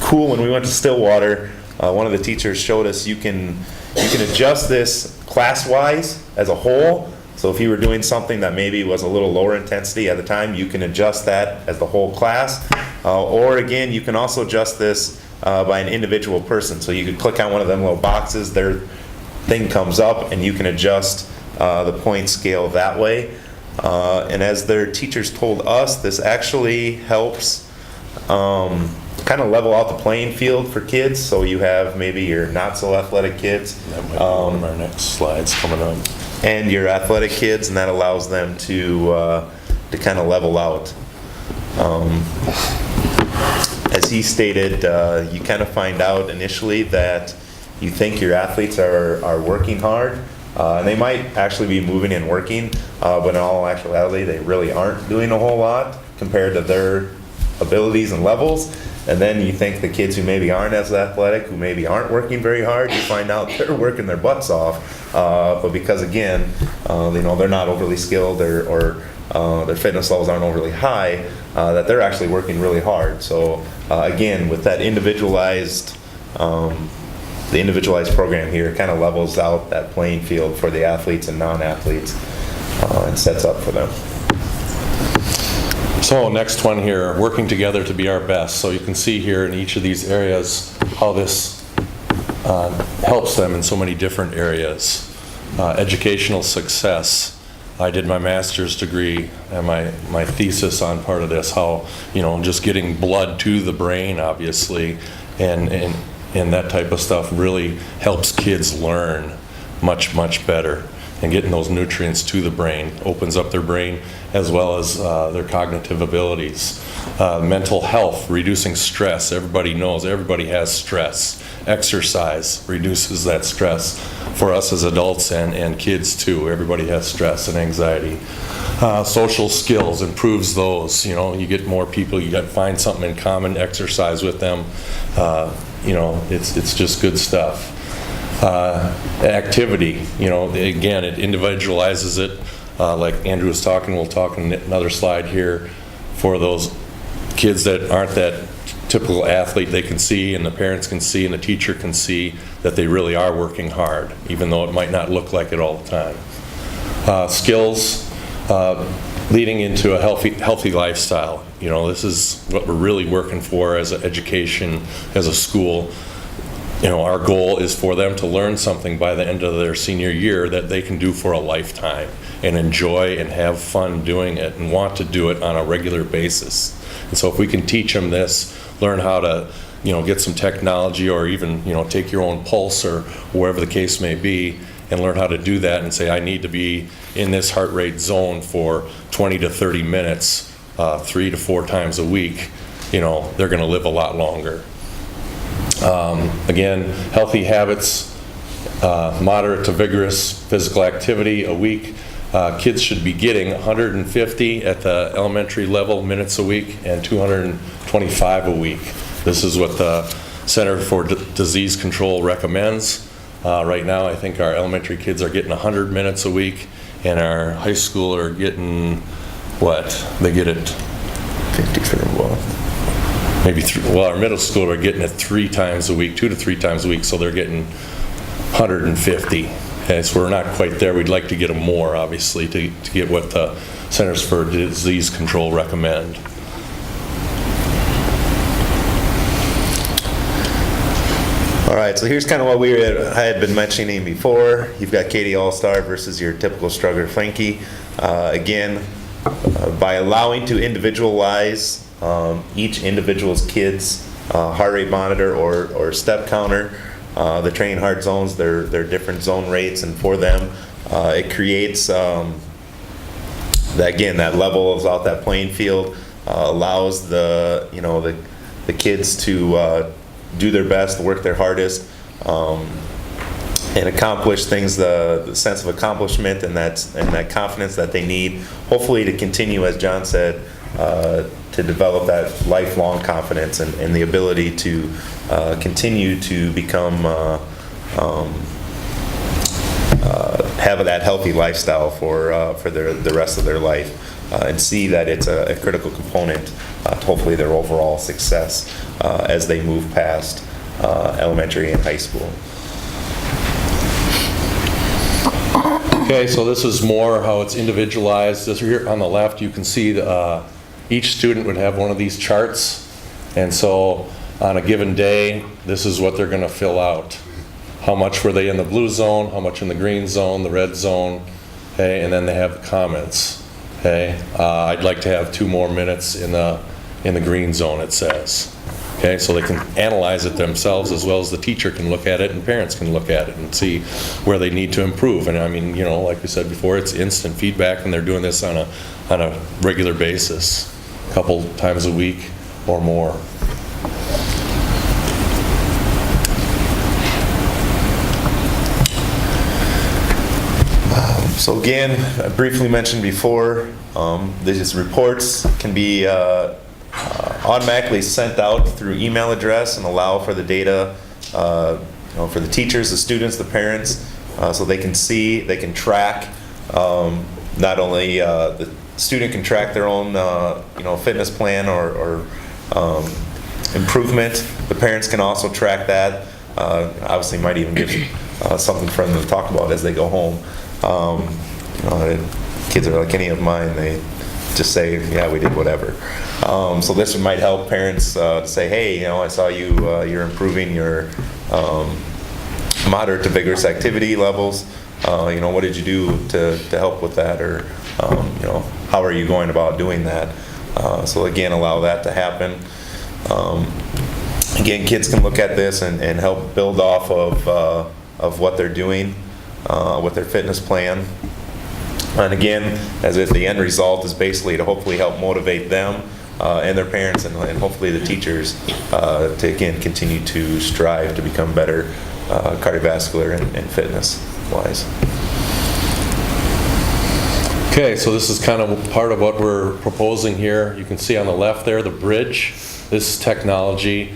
cool. When we went to Stillwater, one of the teachers showed us you can adjust this class-wise as a whole. So if you were doing something that maybe was a little lower intensity at the time, you can adjust that as the whole class. Or again, you can also adjust this by an individual person. So you could click on one of them little boxes, their thing comes up, and you can adjust the point scale that way. And as their teachers told us, this actually helps kind of level out the playing field for kids. So you have maybe your not so athletic kids. That might be one of our next slides coming up. And your athletic kids, and that allows them to kind of level out. As he stated, you kind of find out initially that you think your athletes are working hard, and they might actually be moving and working, but in all actuality, they really aren't doing a whole lot compared to their abilities and levels. And then you think the kids who maybe aren't as athletic, who maybe aren't working very hard, you find out they're working their butts off. But because again, they're not overly skilled or their fitness levels aren't overly high, that they're actually working really hard. So again, with that individualized, the individualized program here, it kind of levels out that playing field for the athletes and non-athletes and sets up for them. So next one here, working together to be our best. So you can see here in each of these areas how this helps them in so many different areas. Educational success. I did my master's degree and my thesis on part of this, how, just getting blood to the brain, obviously, and that type of stuff really helps kids learn much, much better. And getting those nutrients to the brain opens up their brain as well as their cognitive abilities. Mental health, reducing stress. Everybody knows, everybody has stress. Exercise reduces that stress for us as adults and kids too. Everybody has stress and anxiety. Social skills, improves those. You get more people, you got to find something in common, exercise with them. It's just good stuff. Activity, again, it individualizes it. Like Andrew was talking, we'll talk in another slide here, for those kids that aren't that typical athlete, they can see, and the parents can see, and the teacher can see that they really are working hard, even though it might not look like it all the time. Skills, leading into a healthy lifestyle. This is what we're really working for as an education, as a school. Our goal is for them to learn something by the end of their senior year that they can do for a lifetime and enjoy and have fun doing it and want to do it on a regular basis. And so if we can teach them this, learn how to, get some technology, or even, take your own pulse or wherever the case may be, and learn how to do that and say, I need to be in this heart rate zone for 20 to 30 minutes, 3 to 4 times a week, they're going to live a lot longer. Again, healthy habits, moderate to vigorous physical activity a week. Kids should be getting 150 at the elementary level minutes a week and 225 a week. This is what the Center for Disease Control recommends. Right now, I think our elementary kids are getting 100 minutes a week, and our high school are getting, they get it 53, maybe our middle school are getting it 3 times a week, 2 to 3 times a week, so they're getting 150. Okay, so we're not quite there. We'd like to get them more, obviously, to get what the Centers for Disease Control recommend. All right, so here's kind of what I had been mentioning before. You've got Katie All-Star versus your typical struggler Frankie. Again, by allowing to individualize each individual's kid's heart rate monitor or step counter, the training heart zones, their different zone rates, and for them, it creates that levels out that playing field, allows the kids to do their best, work their hardest, and accomplish things, the sense of accomplishment and that confidence that they need, hopefully to continue, as John said, to develop that lifelong confidence and the ability to continue to become, have that healthy lifestyle for the rest of their life, and see that it's a critical component to hopefully their overall success as they move past elementary and high school. Okay, so this is more how it's individualized. This here on the left, you can see each student would have one of these charts. And so on a given day, this is what they're going to fill out. How much were they in the blue zone, how much in the green zone, the red zone, okay, and then they have the comments. Okay, I'd like to have 2 more minutes in the green zone, it says. Okay, so they can analyze it themselves as well as the teacher can look at it and parents can look at it and see where they need to improve. And I mean, you know, like we said before, it's instant feedback, and they're doing this on a regular basis, a couple times a week or more. So again, I briefly mentioned before, these reports can be automatically sent out through email address and allow for the data for the teachers, the students, the parents, so they can see, they can track, not only the student can track their own fitness plan or improvement, the parents can also track that. Obviously might even give something for them to talk about as they go home. Kids are like any of mine, they just say, yeah, we did whatever. So this might help parents to say, hey, I saw you're improving your moderate to vigorous activity levels. What did you do to help with that? Or, how are you going about doing that? So again, allow that to happen. Again, kids can look at this and help build off of what they're doing with their fitness plan. And again, as if the end result is basically to hopefully help motivate them and their parents and hopefully the teachers to again continue to strive to become better cardiovascular and fitness wise. Okay, so this is kind of part of what we're proposing here. You can see on the left there the bridge. This technology,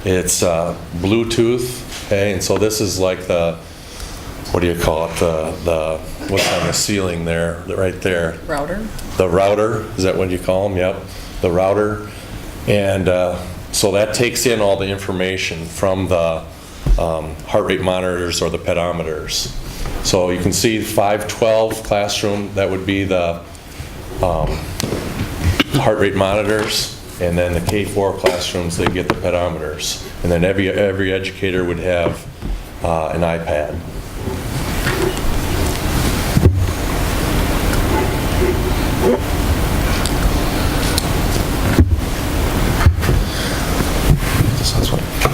it's Bluetooth, okay, and so this is like the, what do you call it, the what's on the ceiling there, right there? Router? The router, is that what you call them? Yep, the router. And so that takes in all the information from the heart rate monitors or the pedometers. So you can see 512 classroom, that would be the heart rate monitors, and then the K4 classrooms, they get the pedometers. And then every educator would have an iPad.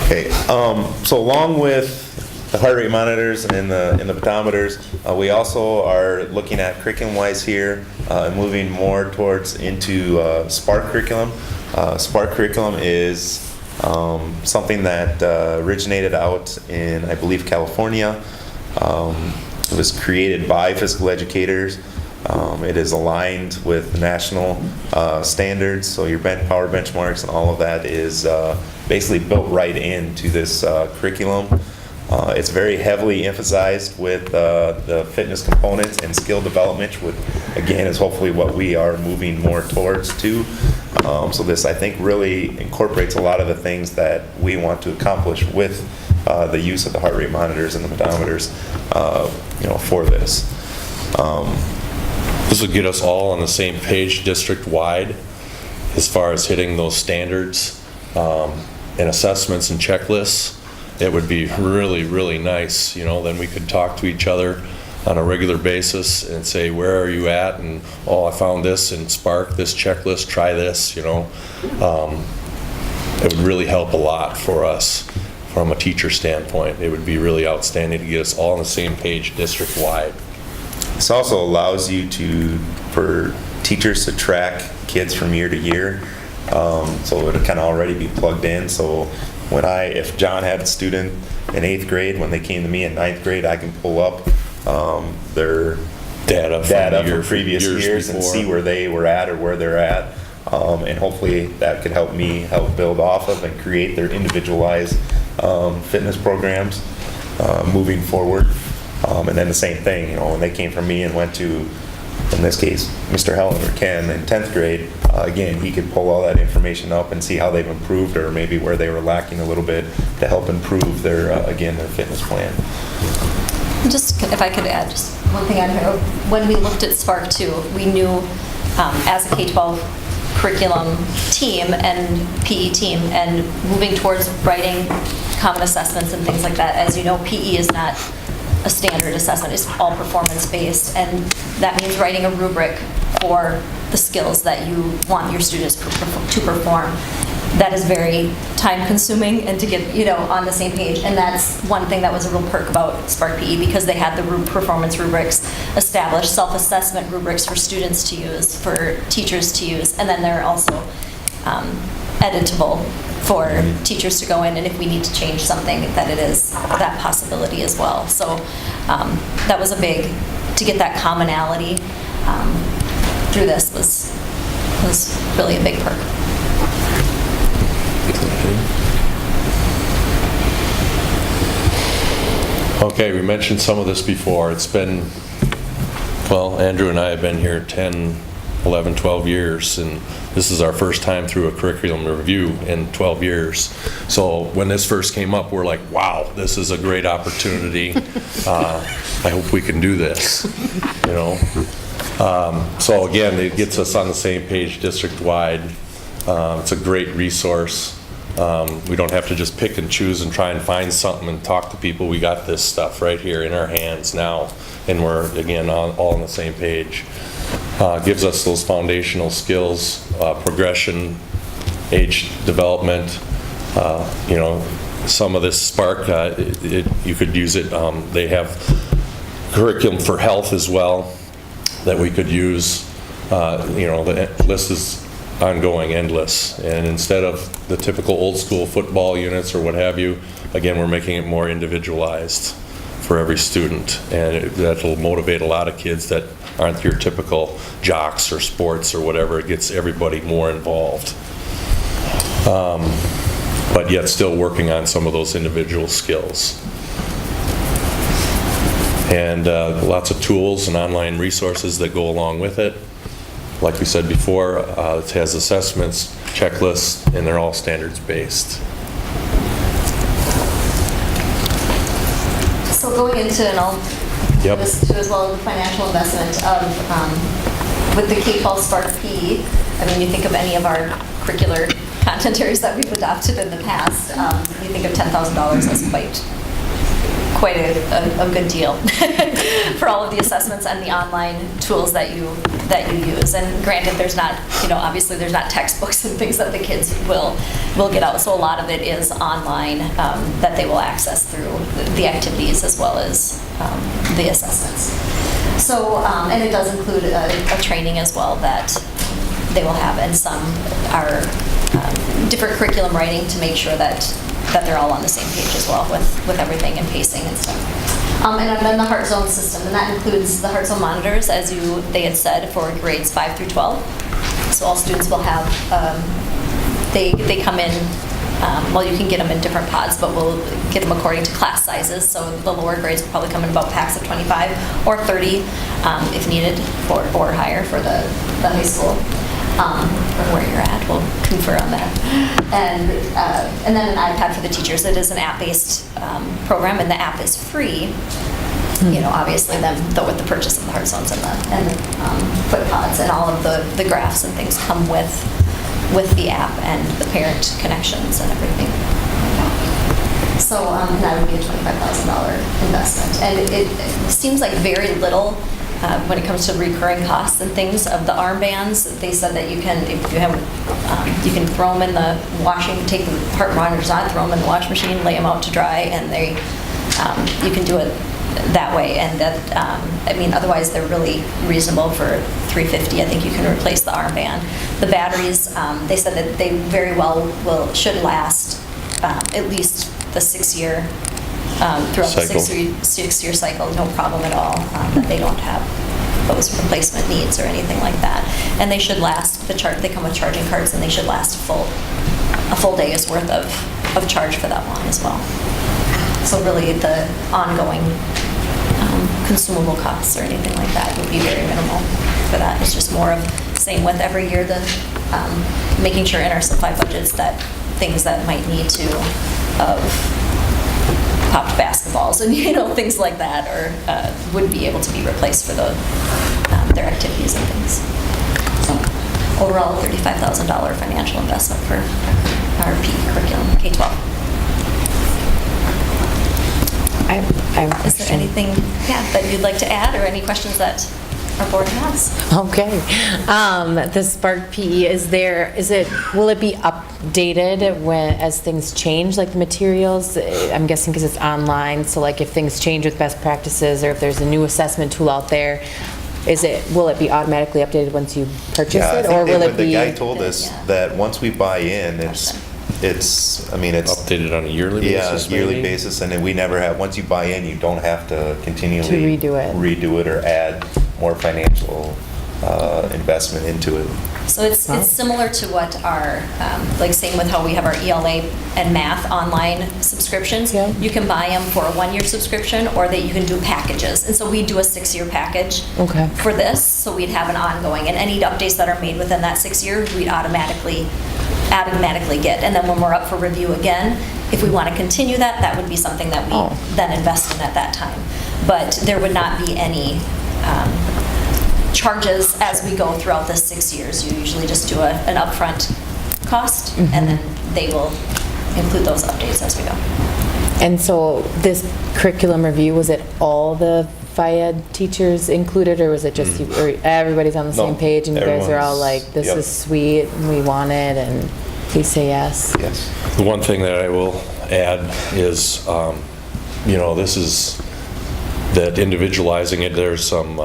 Okay, so along with the heart rate monitors and the pedometers, we also are looking at curriculum-wise here, moving more towards into SPARK curriculum. SPARK curriculum is something that originated out in, I believe, California. It was created by physical educators. It is aligned with national standards, so your power benchmarks and all of that is basically built right into this curriculum. It's very heavily emphasized with the fitness components and skill development, which again is hopefully what we are moving more towards too. So this, I think, really incorporates a lot of the things that we want to accomplish with the use of the heart rate monitors and the pedometers, for this. This would get us all on the same page district-wide as far as hitting those standards and assessments and checklists. It would be really, really nice, then we could talk to each other on a regular basis and say, where are you at? And, I found this in Spark, this checklist, try this, It would really help a lot for us from a teacher standpoint. It would be really outstanding to get us all on the same page district-wide. This also allows you for teachers to track kids from year to year. So it would kind of already be plugged in. So if John had a student in 8th grade, when they came to me in 9th grade, I can pull up their data from previous years and see where they were at or where they're at. And hopefully that could help me help build off of and create their individualized fitness programs moving forward. And then the same thing, when they came from me and went to, in this case, Mr. Helen or Ken in 10th grade, again, he could pull all that information up and see how they've improved or maybe where they were lacking a little bit to help improve their fitness plan. Just, if I could add just one thing on here, when we looked at Spark 2, we knew as a K-12 curriculum team and PE team and moving towards writing common assessments and things like that. As you know, PE is not a standard assessment, it's all performance-based, and that means writing a rubric for the skills that you want your students to perform. That is very time-consuming and to get, on the same page. And that's one thing that was a real perk about Spark PE, because they had the performance rubrics established, self-assessment rubrics for students to use, for teachers to use, and then they're also editable for teachers to go in, and if we need to change something, that it is that possibility as well. So that was to get that commonality through this was really a big perk. Okay, we mentioned some of this before. It's been, well, Andrew and I have been here 10, 11, 12 years, and this is our first time through a curriculum review in 12 years. So when this first came up, we're like, wow, this is a great opportunity. I hope we can do this, So again, it gets us on the same page district-wide. It's a great resource. We don't have to just pick and choose and try and find something and talk to people. We got this stuff right here in our hands now, and we're, again, all on the same page. Gives us those foundational skills, progression, age development. Some of this Spark, you could use it. They have curriculum for health as well that we could use. The list is ongoing, endless, and instead of the typical old school football units or what have you, again, we're making it more individualized for every student, and that'll motivate a lot of kids that aren't your typical jocks or sports or whatever. It gets everybody more involved, but yet still working on some of those individual skills. And lots of tools and online resources that go along with it. Like we said before, it has assessments, checklists, and they're all standards-based. So going into, and I'll do this too as well, the financial investment of, with the K-12 Spark PE, you think of any of our curricular content areas that we've adopted in the past, you think of $10,000, that's quite a good deal for all of the assessments and the online tools that you use. And granted, there's not, obviously there's not textbooks and things that the kids will get out. So a lot of it is online that they will access through the activities as well as the assessments. So, and it does include a training as well that they will have, and some are different curriculum writing to make sure that they're all on the same page as well with everything and pacing and stuff. And then the Heart Zone system, and that includes the Heart Zone monitors, as they had said, for grades 5 through 12. So all students will have, they come in, you can get them in different pods, but we'll get them according to class sizes. So the lower grades will probably come in about packs of 25 or 30 if needed, or higher for the high school. Or where you're at, we'll confer on that. And then an iPad for the teachers. It is an app-based program, and the app is free. Obviously, though with the purchase of the Heart Zones and the foot pods and all of the graphs and things come with the app and the parent connections and everything. So that would be a $25,000 investment, and it seems like very little. When it comes to recurring costs and things of the armbands, they said that you can, if you have, you can throw them in the washing, take the heart monitors on, throw them in the wash machine, lay them out to dry, and you can do it that way. And that, otherwise they're really reasonable for $350. I think you can replace the armband. The batteries, they said that they very well should last at least the 6-year. Throughout cycle. The 6-year cycle, no problem at all, that they don't have those replacement needs or anything like that. And they should last, they come with charging cards, and they should last a full day's worth of charge for that one as well. So really the ongoing consumable costs or anything like that would be very minimal for that. It's just more of, same with every year, making sure in our supply budgets that things that might need to, popped basketballs and, things like that, or would be able to be replaced for their activities and things. So overall, $35,000 financial investment for our PE curriculum, K-12. Is there anything that you'd like to add, or any questions that our board has? Okay. The Spark PE, will it be updated as things change, like the materials? I'm guessing because it's online, so like if things change with best practices, or if there's a new assessment tool out there, will it be automatically updated once you purchase it, or will it be? The guy told us that once we buy in, it's updated on a yearly basis. Yeah, yearly maybe? basis, and then we never have, once you buy in, you don't have to continually redo it or add more financial investment into it. So it's similar to what our, same with how we have our ELA and math online subscriptions. Yeah. You can buy them for a 1-year subscription, or that you can do packages. And so we do a 6-year package for this, so we'd have an ongoing, and any updates that are made within that 6 years, we'd automatically get. And then when we're up for review again, if we want to continue that would be something that we then invest in at that time. But there would not be any charges as we go throughout the 6 years. You usually just do an upfront cost, and then they will include those updates as we go. And so this curriculum review, was it all the FIED teachers included, or was it just you, or everybody's on the same page and you guys are all like, this is sweet and we want it, and please say yes? Yes. The one thing that I will add is, this is that individualizing it, there's some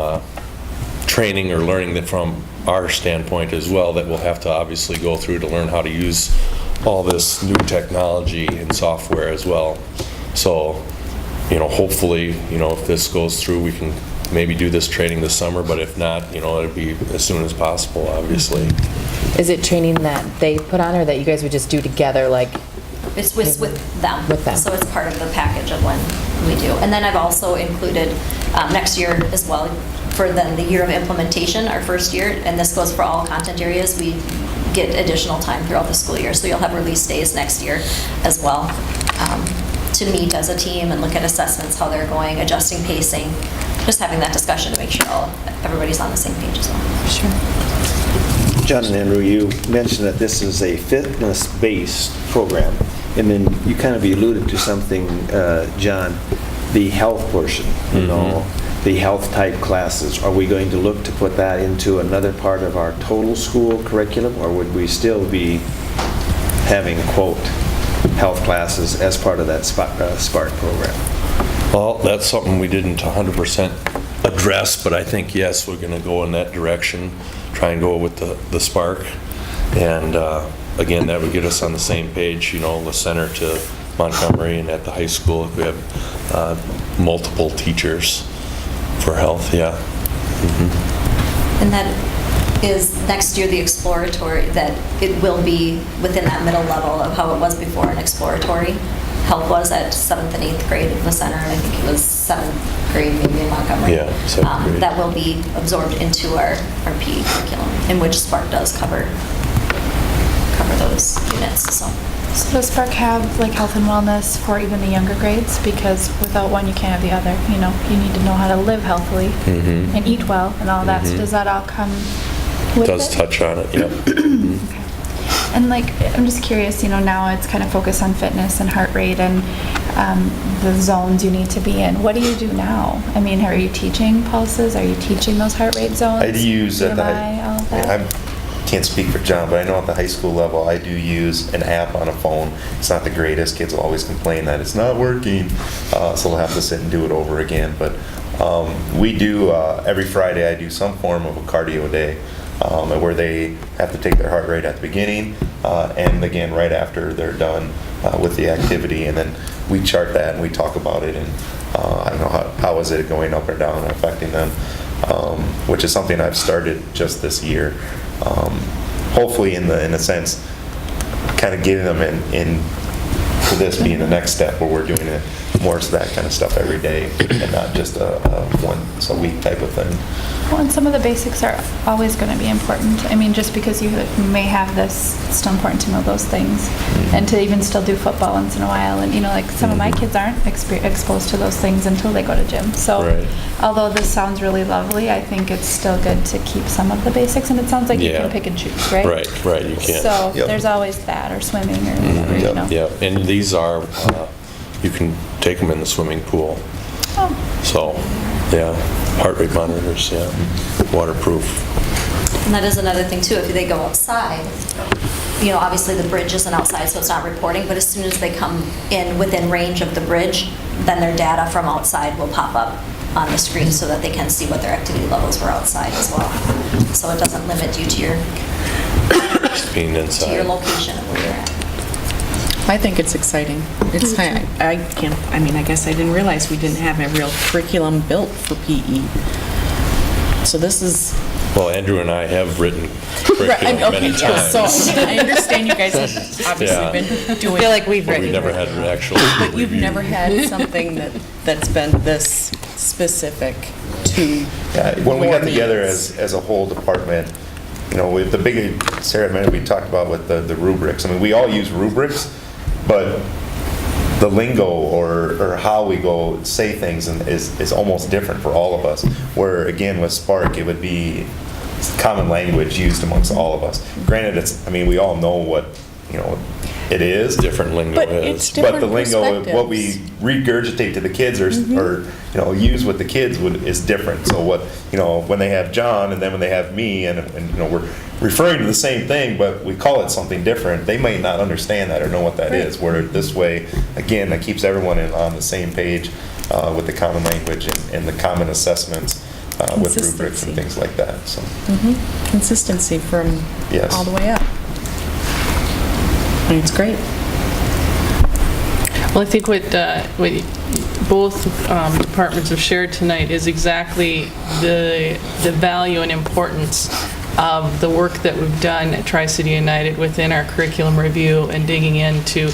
training or learning that from our standpoint as well that we'll have to obviously go through to learn how to use all this new technology and software as well. So, hopefully, if this goes through, we can maybe do this training this summer, but if not, it'll be as soon as possible, obviously. Is it training that they put on, or that you guys would just do together, like? It's with them. With them. So it's part of the package of when we do. And then I've also included next year as well, for then the year of implementation, our first year, and this goes for all content areas, we get additional time throughout the school year. So you'll have release days next year as well, to meet as a team and look at assessments, how they're going, adjusting pacing, just having that discussion to make sure everybody's on the same page as well. Sure. John and Andrew, you mentioned that this is a fitness-based program, and then you kind of alluded to something, John, the health portion, the health type classes. Are we going to look to put that into another part of our total school curriculum, or would we still be having, quote, health classes as part of that Spark program? Well, that's something we didn't 100% address, but I think, yes, we're going to go in that direction, try and go with the Spark. And again, that would get us on the same page, the center to Montgomery, and at the high school, if we have multiple teachers for health, And that is next year the exploratory, that it will be within that middle level of how it was before an exploratory. Health was at 7th and 8th grade in the center, and I think it was 7th grade maybe in Montgomery. Yeah, 7th grade. That will be absorbed into our PE curriculum, in which Spark does cover those units. So does Spark have like health and wellness for even the younger grades? Because without one, you can't have the other. You need to know how to live healthily and eat well and all that. So does that all come with does it? touch on it, yep. Okay. And I'm just curious, now it's kind of focused on fitness and heart rate and the zones you need to be in. What do you do now? Are you teaching pulses? Are you teaching those heart rate zones? I use BMI, all of that? I can't speak for John, but I know at the high school level, I do use an app on a phone. It's not the greatest. Kids will always complain that it's not working, so they'll have to sit and do it over again. But we do, every Friday, I do some form of a cardio day, where they have to take their heart rate at the beginning and again right after they're done with the activity, and then we chart that and we talk about it, and I don't know how is it going up or down, affecting them, which is something I've started just this year. Hopefully in a sense, kind of getting them in to this being the next step where we're doing it more so that kind of stuff every day and not just a once a week type of thing. Well, and some of the basics are always going to be important. I mean, just because you may have this, it's still important to know those things. And to even still do football once in a while. And, you know, like some of my kids aren't exposed to those things until they go to gym. So although this sounds really lovely, I think it's still good to keep some of the basics. And it sounds like you can pick and choose, right? Right, you can. So there's always that, or swimming, or whatever, you know. Yeah, and these are, you can take them in the swimming pool. Oh. So, yeah, heart rate monitors, waterproof. And that is another thing too, if they go outside, you know, obviously the bridge isn't outside, so it's not reporting, but as soon as they come in within range of the bridge, then their data from outside will pop up on the screen so that they can see what their activity levels were outside as well. So it doesn't limit you to your, being inside. to your location of where you're at. I think it's exciting. It's I guess I didn't realize we didn't have a real curriculum built for PE. So this is... Well, Andrew and I have written curriculum many times. So I understand you guys have obviously been doing... I feel like we've written. We've never had an actual But you've review. never had something that's been this specific to... When we got your together needs. as a whole department, you know, with the big, Sarah mentioned, we talked about with the rubrics. I mean, we all use rubrics, but the lingo or how we go say things is almost different for all of us. Where again with Spark, it would be common language used amongst all of us. Granted, we all know what, you know, it is. Different lingo But is. it's different But the lingo, what we regurgitate to the kids or you know, use with the kids is different. So what, you know, when they have John and then when they have me and you know, we're referring to the same thing, but we call it something different, they might not understand that or know what that is. Where this way, again, that keeps everyone on the same page with the common language and the common assessments with rubrics and things like that. So Consistency from all the way up. And it's great. Well, I think what both departments have shared tonight is exactly the value and importance of the work that we've done at Tri-City United within our curriculum review and digging into,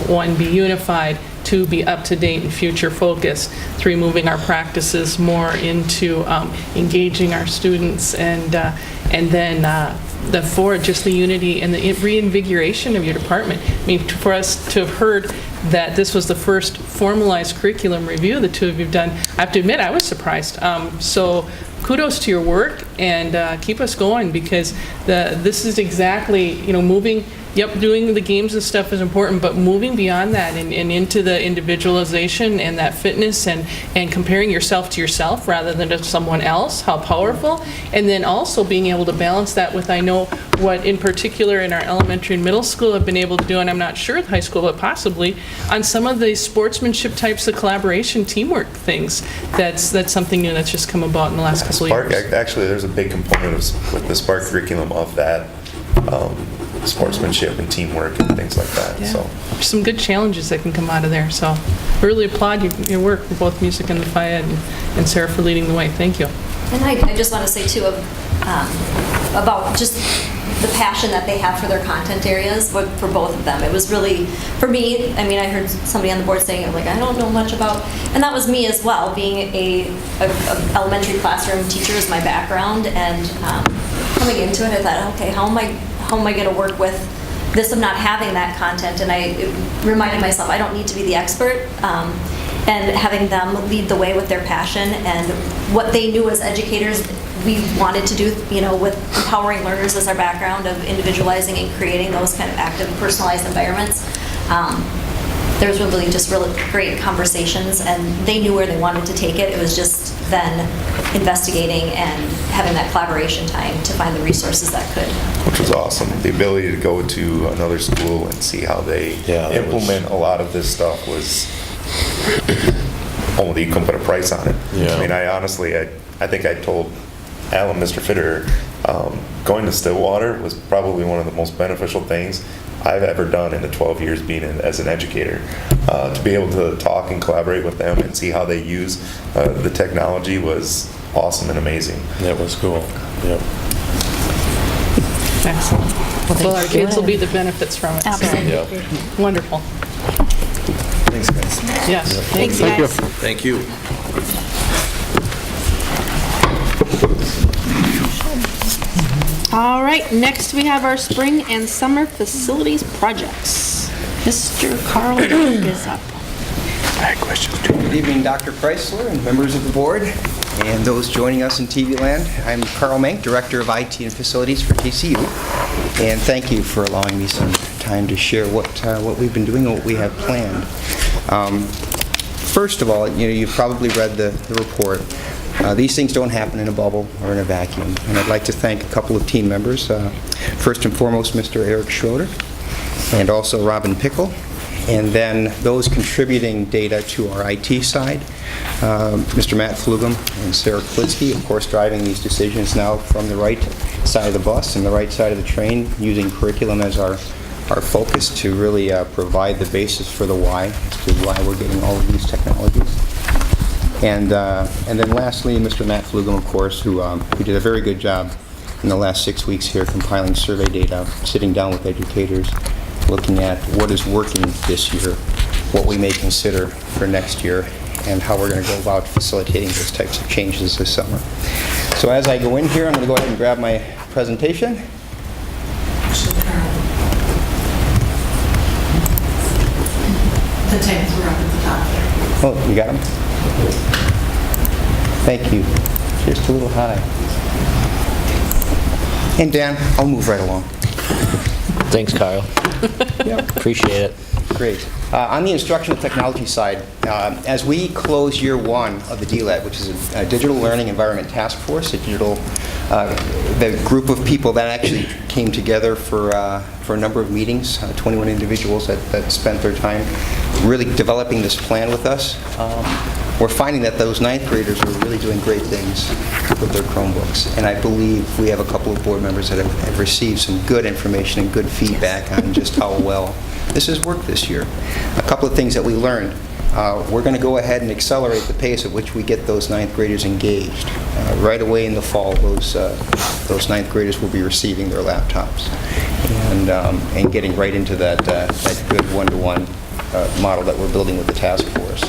one, be unified, two, be up-to-date and future-focused, three, moving our practices more into engaging our students, and then the four, just the unity and the reinvigoration of your department. I mean, for us to have heard that this was the first formalized curriculum review the two of you have done, I have to admit, I was surprised. So kudos to your work, and keep us going, because this is exactly, you know, moving, doing the games and stuff is important, but moving beyond that and into the individualization and that fitness and comparing yourself to yourself rather than to someone else, how powerful. And then also being able to balance that with, I know what in particular in our elementary and middle school have been able to do, and I'm not sure at high school, but possibly on some of the sportsmanship types of collaboration, teamwork things. That's something new that's just come about in the last couple of years. Spark, actually, there's a big component with the Spark curriculum of that. Sportsmanship and teamwork and things like that. Yeah. So some good challenges that can come out of there. So really applaud your work for both music and the FIED, and Sarah for leading the way. Thank you. And I just want to say too about just the passion that they have for their content areas, but for both of them. It was really, for me, I mean, I heard somebody on the board saying, like, I don't know much about, and that was me as well, being a elementary classroom teacher is my background, and coming into it, I thought, okay, how am I going to work with this of not having that content? And I reminded myself, I don't need to be the expert, and having them lead the way with their passion and what they knew as educators we wanted to do, you know, with empowering learners as our background of individualizing and creating those kind of active, personalized environments. There was really great conversations, and they knew where they wanted to take it. It was just then investigating and having that collaboration time to find the resources that could. which was awesome. The ability to go to another school and see how they implement a lot of this stuff was, you couldn't put a price on it. Yeah. I mean, I think I told Alan, Mr. Fitter, going to Stillwater was probably one of the most beneficial things I've ever done in the 12 years being as an educator. To be able to talk and collaborate with them and see how they use the technology was awesome and amazing. That was cool. Yep. Excellent. Well, our kids will be the benefits from it. Absolutely. Yeah. Wonderful. I Thanks, guys. Yes. Thanks, guys. Thank you. All right, next we have our spring and summer facilities projects. Mr. Carl is up. Good evening, Dr. Chrysler and members of the board, and those joining us in TV land. I'm Carl Mank, Director of IT and Facilities for TCU, and thank you for allowing me some time to share what we've been doing and what we have planned. First of all, you've probably read the report. These things don't happen in a bubble or in a vacuum, and I'd like to thank a couple of team members. First and foremost, Mr. Eric Schroeder, and also Robin Pickle, and then those contributing data to our IT side, Mr. Matt Flugum and Sarah Klitsky, of course, driving these decisions now from the right side of the bus and the right side of the train, using curriculum as our focus to really provide the basis for the why, as to why we're getting all of these technologies. And then lastly, Mr. Matt Flugum, of course, who did a very good job in the last 6 weeks here compiling survey data, sitting down with educators, looking at what is working this year, what we may consider for next year, and how we're going to go about facilitating those types of changes this summer. So as I go in here, I'm going to go ahead and grab my presentation. The tabs were up at the top there. Oh, you got them? Thank you. Just a little high. And Dan, I'll move right along. Thanks, Kyle. Appreciate it. Great. On the instructional technology side, as we close year one of the DLET, which is a Digital Learning Environment Task Force, the group of people that actually came together for a number of meetings, 21 individuals that spent their time really developing this plan with us. We're finding that those ninth graders are really doing great things with their Chromebooks. And I believe we have a couple of board members that have received some good information and good feedback on just how well this has worked this year. A couple of things that we learned. We're going to go ahead and accelerate the pace at which we get those ninth graders engaged. Right away in the fall, those ninth graders will be receiving their laptops and getting right into that good one-to-one model that we're building with the task force.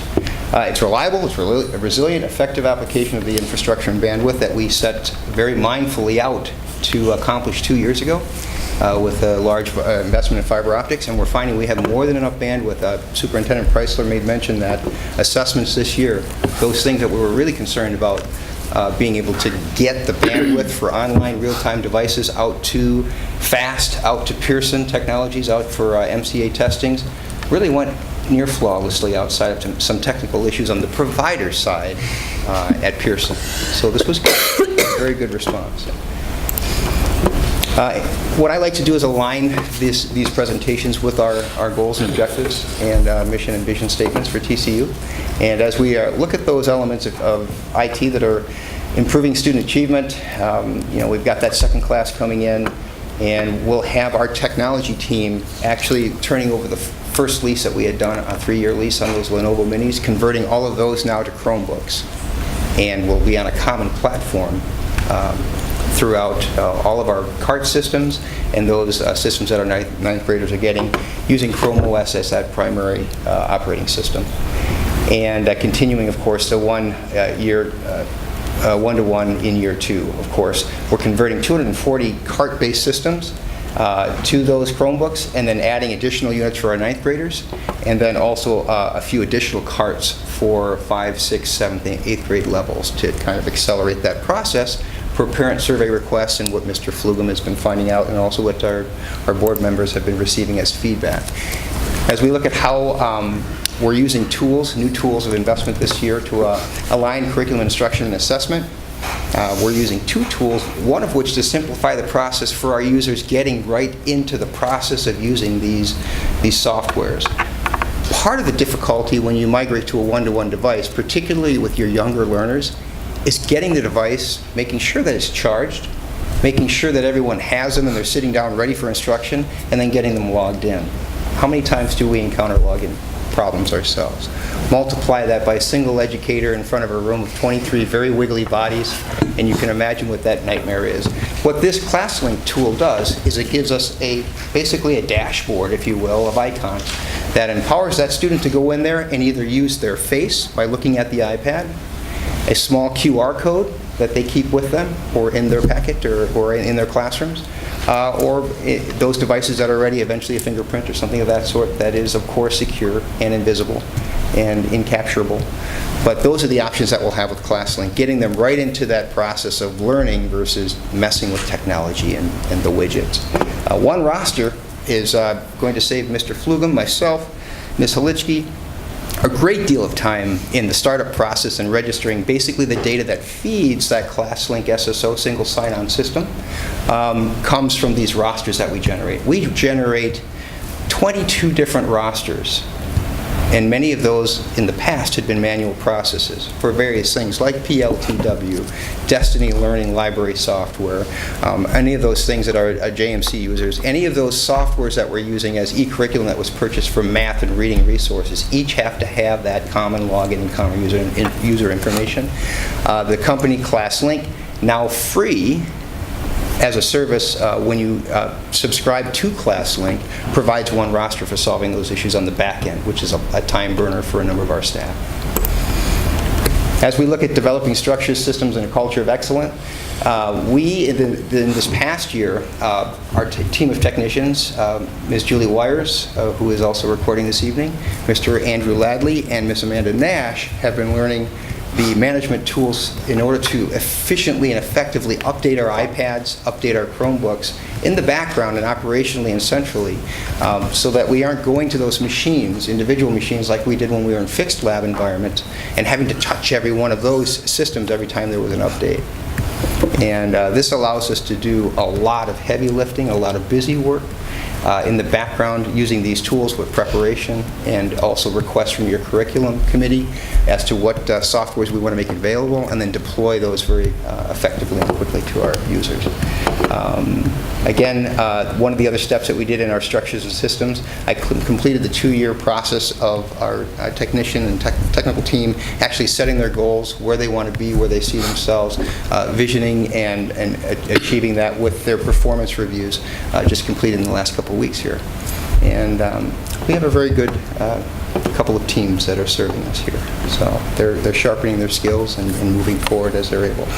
It's reliable, it's a resilient, effective application of the infrastructure and bandwidth that we set very mindfully out to accomplish 2 years ago with a large investment in fiber optics, and we're finding we have more than enough bandwidth. Superintendent Chrysler made mention that assessments this year, those things that we were really concerned about, being able to get the bandwidth for online real-time devices out to FAST, out to Pearson Technologies, out for MCA testings, really went near flawlessly outside of some technical issues on the provider side at Pearson. So this was good. Very good response. What I like to do is align these presentations with our goals and objectives and mission and vision statements for TCU. And as we look at those elements of IT that are improving student achievement, we've got that second class coming in, and we'll have our technology team actually turning over the first lease that we had done, a 3-year lease on those Lenovo Minis, converting all of those now to Chromebooks. And we'll be on a common platform throughout all of our CART systems and those systems that our ninth graders are getting, using Chrome OS as that primary operating system. And continuing, of course, the one-to-one in year two, of course. We're converting 240 CART-based systems to those Chromebooks, and then adding additional units for our ninth graders, and then also a few additional carts for 5th, 6th, 7th, and 8th grade levels to kind of accelerate that process for parent survey requests and what Mr. Flugum has been finding out, and also what our board members have been receiving as feedback. As we look at how we're using new tools of investment this year to align curriculum instruction and assessment, we're using 2 tools, one of which to simplify the process for our users getting right into the process of using these softwares. Part of the difficulty when you migrate to a one-to-one device, particularly with your younger learners, is getting the device, making sure that it's charged, making sure that everyone has them and they're sitting down ready for instruction, and then getting them logged in. How many times do we encounter login problems ourselves? Multiply that by a single educator in front of a room of 23 very wiggly bodies, and you can imagine what that nightmare is. What this ClassLink tool does is it gives us basically a dashboard, if you will, of icons that empowers that student to go in there and either use their face by looking at the iPad, a small QR code that they keep with them or in their packet or in their classrooms, or those devices that are ready, eventually a fingerprint or something of that sort that is, of course, secure and invisible and incapturable. But those are the options that we'll have with ClassLink, getting them right into that process of learning versus messing with technology and the widgets. One roster is going to save Mr. Flugum, myself, Ms. Halichki, a great deal of time in the startup process and registering basically the data that feeds that ClassLink SSO single sign-on system comes from these rosters that we generate. We generate 22 different rosters, and many of those in the past had been manual processes for various things like PLTW, Destiny Learning Library software, any of those things that are JMC users, any of those softwares that we're using as e-curriculum that was purchased for math and reading resources, each have to have that common login and common user information. The company ClassLink, now free as a service, when you subscribe to ClassLink, provides one roster for solving those issues on the back end, which is a time burner for a number of our staff. As we look at developing structures, systems, and a culture of excellence, we, in this past year, our team of technicians, Ms. Julie Wires, who is also recording this evening, Mr. Andrew Ladley, and Ms. Amanda Nash, have been learning the management tools in order to efficiently and effectively update our iPads, update our Chromebooks in the background and operationally and centrally, so that we aren't going to those machines, individual machines like we did when we were in fixed lab environments, and having to touch every one of those systems every time there was an update. And this allows us to do a lot of heavy lifting, a lot of busy work in the background using these tools with preparation and also requests from your curriculum committee as to what softwares we want to make available, and then deploy those very effectively and quickly to our users. Again, one of the other steps that we did in our structures and systems, I completed the 2-year process of our technician and technical team actually setting their goals, where they want to be, where they see themselves, visioning and achieving that with their performance reviews, just completed in the last couple of weeks here. And we have a very good couple of teams that are serving us here. So they're sharpening their skills and moving forward as they're able.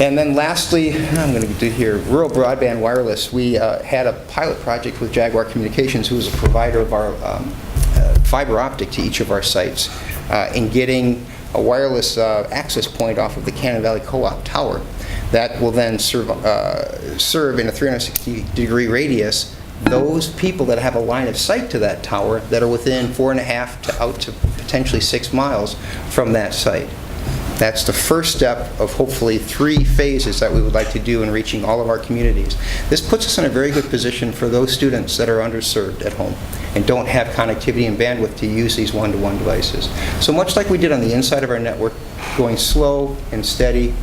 And then lastly, I'm going to do here, rural broadband wireless. We had a pilot project with Jaguar Communications, who is a provider of our fiber optic to each of our sites, in getting a wireless access point off of the Cannon Valley Co-op tower that will then serve in a 360-degree radius those people that have a line of sight to that tower that are within 4.5 to out to potentially 6 miles from that site. That's the first step of hopefully 3 phases that we would like to do in reaching all of our communities. This puts us in a very good position for those students that are underserved at home and don't have connectivity and bandwidth to use these one-to-one devices. So much like we did on the inside of our network, going slow and steady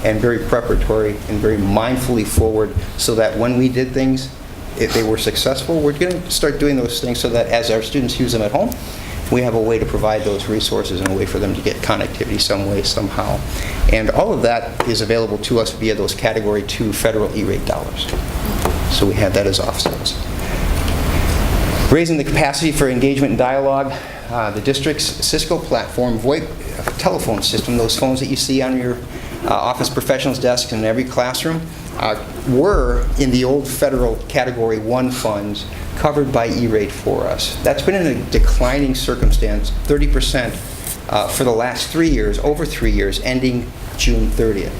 and very preparatory and very mindfully forward, so that when we did things, if they were successful, we're going to start doing those things so that as our students use them at home, we have a way to provide those resources and a way for them to get connectivity some way, somehow. And all of that is available to us via those Category 2 federal E-rate dollars. So we have that as offsets. Raising the capacity for engagement and dialogue. The district's Cisco platform VoIP telephone system, those phones that you see on your office professionals' desks in every classroom, were in the old federal Category 1 funds covered by E-rate for us. That's been in a declining circumstance, 30% for the last 3 years, over 3 years, ending June 30th.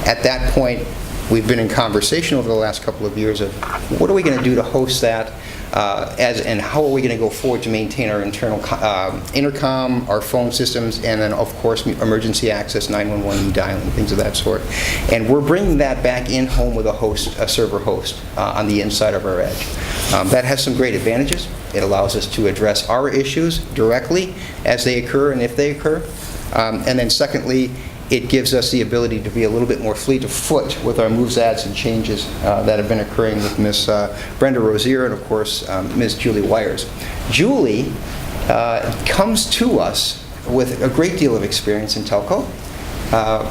At that point, we've been in conversation over the last couple of years of what are we going to do to host that, and how are we going to go forward to maintain our internal intercom, our phone systems, and then, of course, emergency access, 911 e-dialing, things of that sort. And we're bringing that back in-home with a server host on the inside of our edge. That has some great advantages. It allows us to address our issues directly as they occur and if they occur. And then secondly, it gives us the ability to be a little bit more fleet of foot with our moves, adds, and changes that have been occurring with Ms. Brenda Rozier and, of course, Ms. Julie Wires. Julie comes to us with a great deal of experience in telco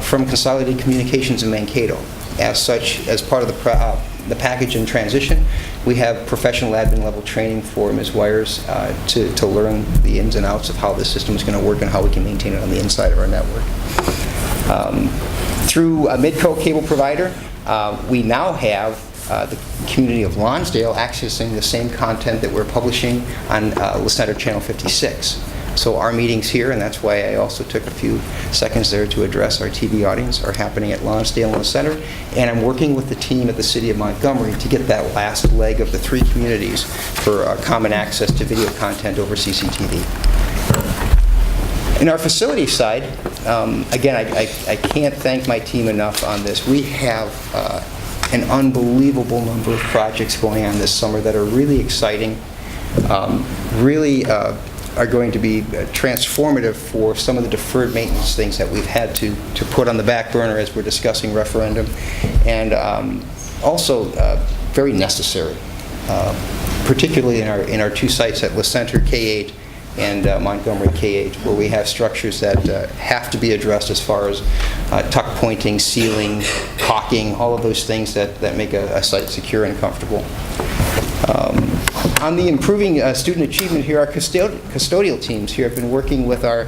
from Consolidated Communications in Mankato. As such, as part of the the package in transition. We have professional admin level training for Ms. Wires to learn the ins and outs of how the system is going to work and how we can maintain it on the inside of our network. Through a Midco cable provider, we now have the community of Lonsdale accessing the same content that we're publishing on Listener Channel 56. So our meetings here, and that's why I also took a few seconds there to address our TV audience, are happening at Lonsdale and the Center, and I'm working with the team at the City of Montgomery to get that last leg of the 3 communities for common access to video content over CCTV. In our facility side, again, I can't thank my team enough on this. We have an unbelievable number of projects going on this summer that are really exciting, really are going to be transformative for some of the deferred maintenance things that we've had to put on the back burner as we're discussing referendum, and also very necessary, particularly in our 2 sites at La Center K-8 and Montgomery K-8, where we have structures that have to be addressed as far as tuck pointing, sealing, caulking, all of those things that make a site secure and comfortable. On the improving student achievement here, our custodial teams here have been working with our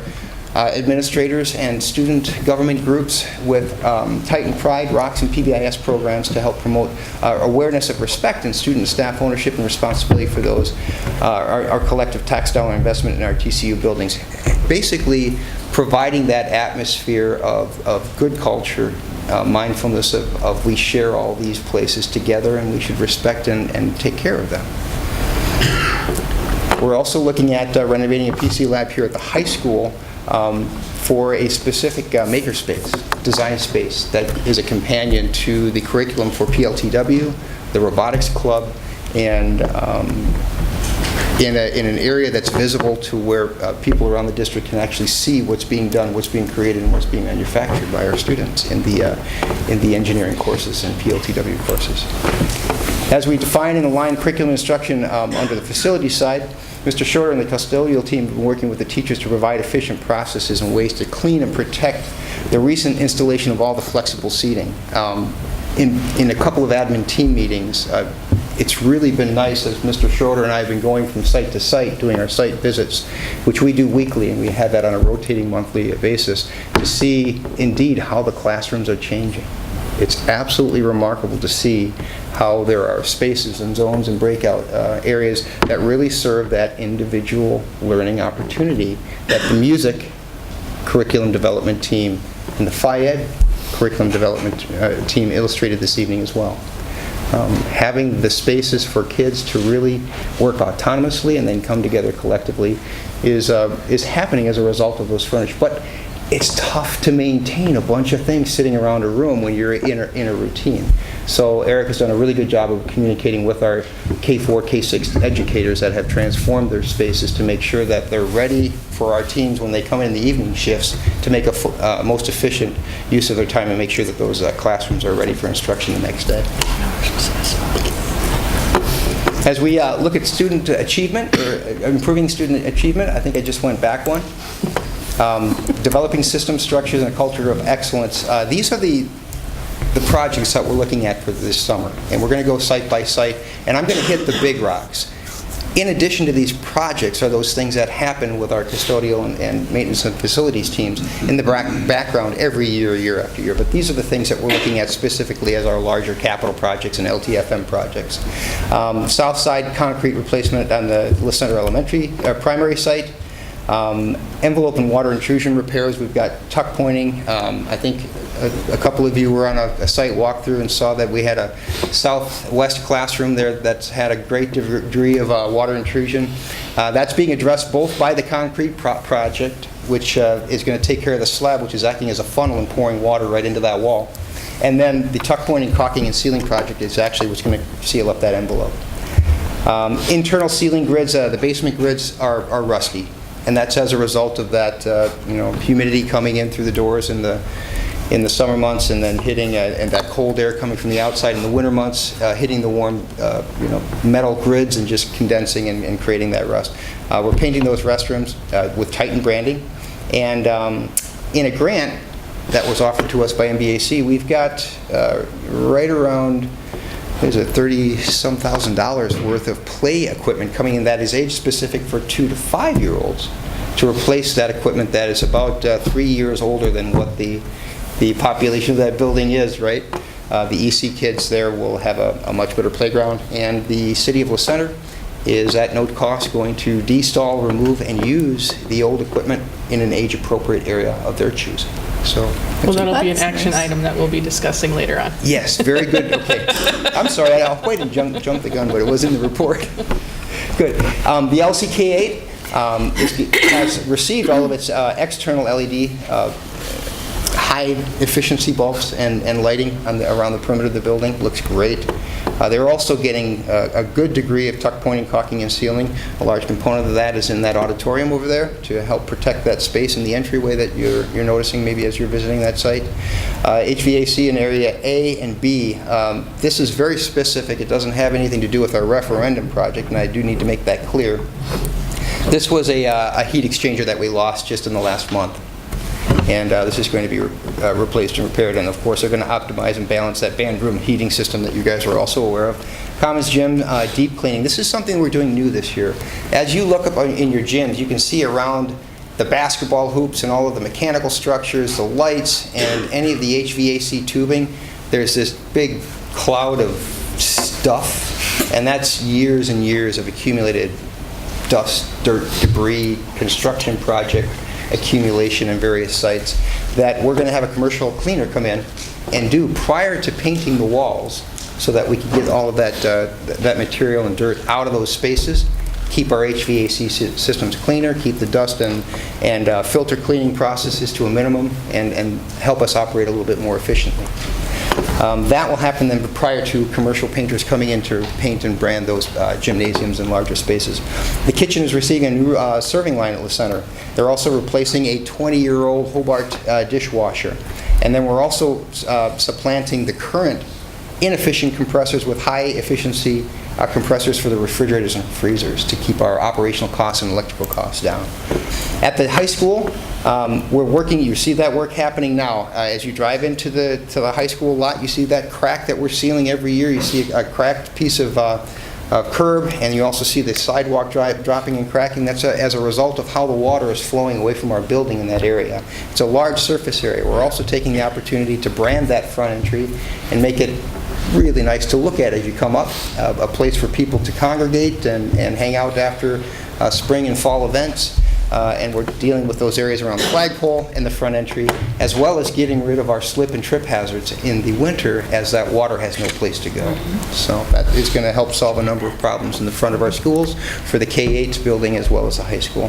administrators and student government groups with Titan Pride, ROCKS, and PBIS programs to help promote awareness of respect and student staff ownership and responsibility for those, our collective tax dollar investment in our TCU buildings. Basically, providing that atmosphere of good culture, mindfulness of we share all these places together and we should respect and take care of them. We're also looking at renovating a PC lab here at the high school for a specific makerspace, design space that is a companion to the curriculum for PLTW, the robotics club, and in an area that's visible to where people around the district can actually see what's being done, what's being created, and what's being manufactured by our students in the engineering courses and PLTW courses. As we define and align curriculum instruction under the facility side, Mr. Shorter and the custodial team have been working with the teachers to provide efficient processes and ways to clean and protect the recent installation of all the flexible seating. In a couple of admin team meetings, it's really been nice as Mr. Shorter and I have been going from site to site doing our site visits, which we do weekly, and we have that on a rotating monthly basis, to see indeed how the classrooms are changing. It's absolutely remarkable to see how there are spaces and zones and breakout areas that really serve that individual learning opportunity that the music curriculum development team and the Phi-Ed curriculum development team illustrated this evening as well. Having the spaces for kids to really work autonomously and then come together collectively is happening as a result of those furnished. But it's tough to maintain a bunch of things sitting around a room when you're in a routine. So Eric has done a really good job of communicating with our K4, K6 educators that have transformed their spaces to make sure that they're ready for our teams when they come in the evening shifts to make a most efficient use of their time and make sure that those classrooms are ready for instruction the next day. As we look at student achievement, or improving student achievement, I think I just went back one. Developing system structures and a culture of excellence. These are the projects that we're looking at for this summer. And we're going to go site by site, and I'm going to hit the big rocks. In addition to these projects are those things that happen with our custodial and maintenance and facilities teams in the background every year, year after year. But these are the things that we're looking at specifically as our larger capital projects and LTFM projects. South side concrete replacement on the La Center Elementary primary site. Envelope and water intrusion repairs. We've got tuck pointing. I think a couple of you were on a site walkthrough and saw that we had a southwest classroom there that's had a great degree of water intrusion. That's being addressed both by the concrete project, which is going to take care of the slab, which is acting as a funnel and pouring water right into that wall. And then the tuck pointing, caulking, and sealing project is actually what's going to seal up that envelope. Internal ceiling grids, the basement grids are rusty. And that's as a result of that, humidity coming in through the doors in the summer months, and then hitting and that cold air coming from the outside in the winter months, hitting the warm, metal grids and just condensing and creating that rust. We're painting those restrooms with Titan branding, and in a grant that was offered to us by MBAC, we've got right around there's a $30-some thousand worth of play equipment coming in that is age-specific for 2 to 5-year-olds to replace that equipment that is about 3 years older than what the population of that building is, right? The EC kids there will have a much better playground, and the City of La Center is at no cost going to destall, remove, and use the old equipment in an age-appropriate area of their choosing. So, Well, that'll be an action item that we'll be discussing later on. yes, very good. Okay, I'm sorry, I'll wait and jump the gun, but it was in the report. Good. The LCK8 has received all of its external LED high-efficiency bulbs and lighting around the perimeter of the building. Looks great. They're also getting a good degree of tuck pointing, caulking, and sealing. A large component of that is in that auditorium over there to help protect that space in the entryway that you're noticing maybe as you're visiting that site. HVAC in area A and B. This is very specific. It doesn't have anything to do with our referendum project, and I do need to make that clear. This was a heat exchanger that we lost just in the last month. And this is going to be replaced and repaired. And of course, they're going to optimize and balance that band room heating system that you guys are also aware of. Commons gym deep cleaning. This is something we're doing new this year. As you look up in your gyms, you can see around the basketball hoops and all of the mechanical structures, the lights, and any of the HVAC tubing. There's this big cloud of stuff, and that's years and years of accumulated dust, dirt, debris, construction project accumulation in various sites that we're going to have a commercial cleaner come in and do prior to painting the walls so that we can get all of that material and dirt out of those spaces, keep our HVAC systems cleaner, keep the dust and filter cleaning processes to a minimum, and help us operate a little bit more efficiently. That will happen then prior to commercial painters coming in to paint and brand those gymnasiums and larger spaces. The kitchen is receiving a new serving line at La Center. They're also replacing a 20-year-old Hobart dishwasher. And then we're also supplanting the current inefficient compressors with high-efficiency compressors for the refrigerators and freezers to keep our operational costs and electrical costs down. At the high school, we're working, you see that work happening now. As you drive into the high school lot, you see that crack that we're sealing every year. You see a cracked piece of curb, and you also see the sidewalk dropping and cracking. That's as a result of how the water is flowing away from our building in that area. It's a large surface area. We're also taking the opportunity to brand that front entry and make it really nice to look at as you come up, a place for people to congregate and hang out after spring and fall events. And we're dealing with those areas around the flagpole and the front entry, as well as getting rid of our slip and trip hazards in the winter as that water has no place to go. So that is going to help solve a number of problems in the front of our schools for the K-8 building as well as the high school.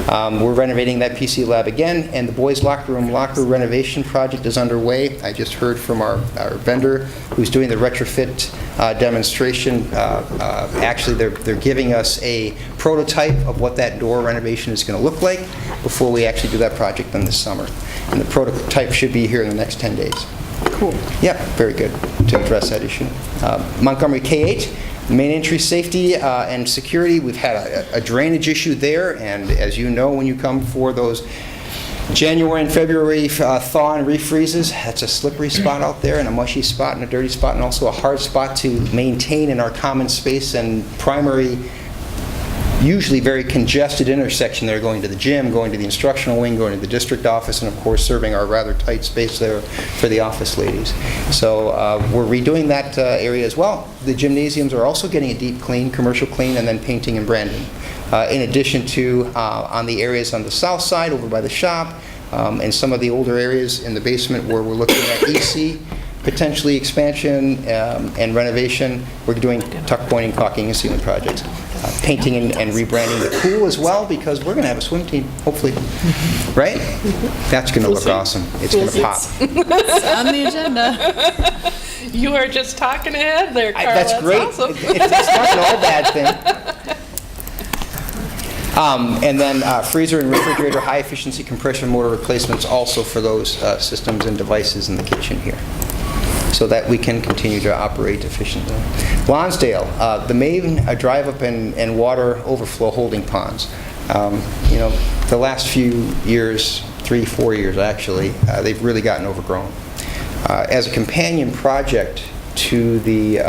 We're renovating that PC lab again, and the boys' locker room renovation project is underway. I just heard from our vendor who's doing the retrofit demonstration. Actually, they're giving us a prototype of what that door renovation is going to look like before we actually do that project in this summer. And the prototype should be here in the next 10 days. Cool. Yeah, very good to address that issue. Montgomery K-8, main entry safety and security. We've had a drainage issue there, and as you know, when you come for those January and February thaw and refreezes, that's a slippery spot out there, and a mushy spot and a dirty spot, and also a hard spot to maintain in our common space and primary, usually very congested intersection there, going to the gym, going to the instructional wing, going to the district office, and of course serving our rather tight space there for the office ladies. So we're redoing that area as well. The gymnasiums are also getting a deep clean, commercial clean, and then painting and branding. In addition to on the areas on the south side over by the shop and some of the older areas in the basement where we're looking at EC, potentially expansion and renovation. We're doing tuck pointing, caulking, and sealing projects. Painting and rebranding the pool as well, because we're going to have a swim team, hopefully. Right? That's going to look awesome. It's going to pop. It's on the agenda. You are just talking ahead there, Carl. That's great. Awesome. It's not an all bad thing. And then freezer and refrigerator high-efficiency compression motor replacements also for those systems and devices in the kitchen here, so that we can continue to operate efficiently. Lonsdale, the main drive-up and water overflow holding ponds. You know, the last few years, 3-4 years actually, they've really gotten overgrown. As a companion project to the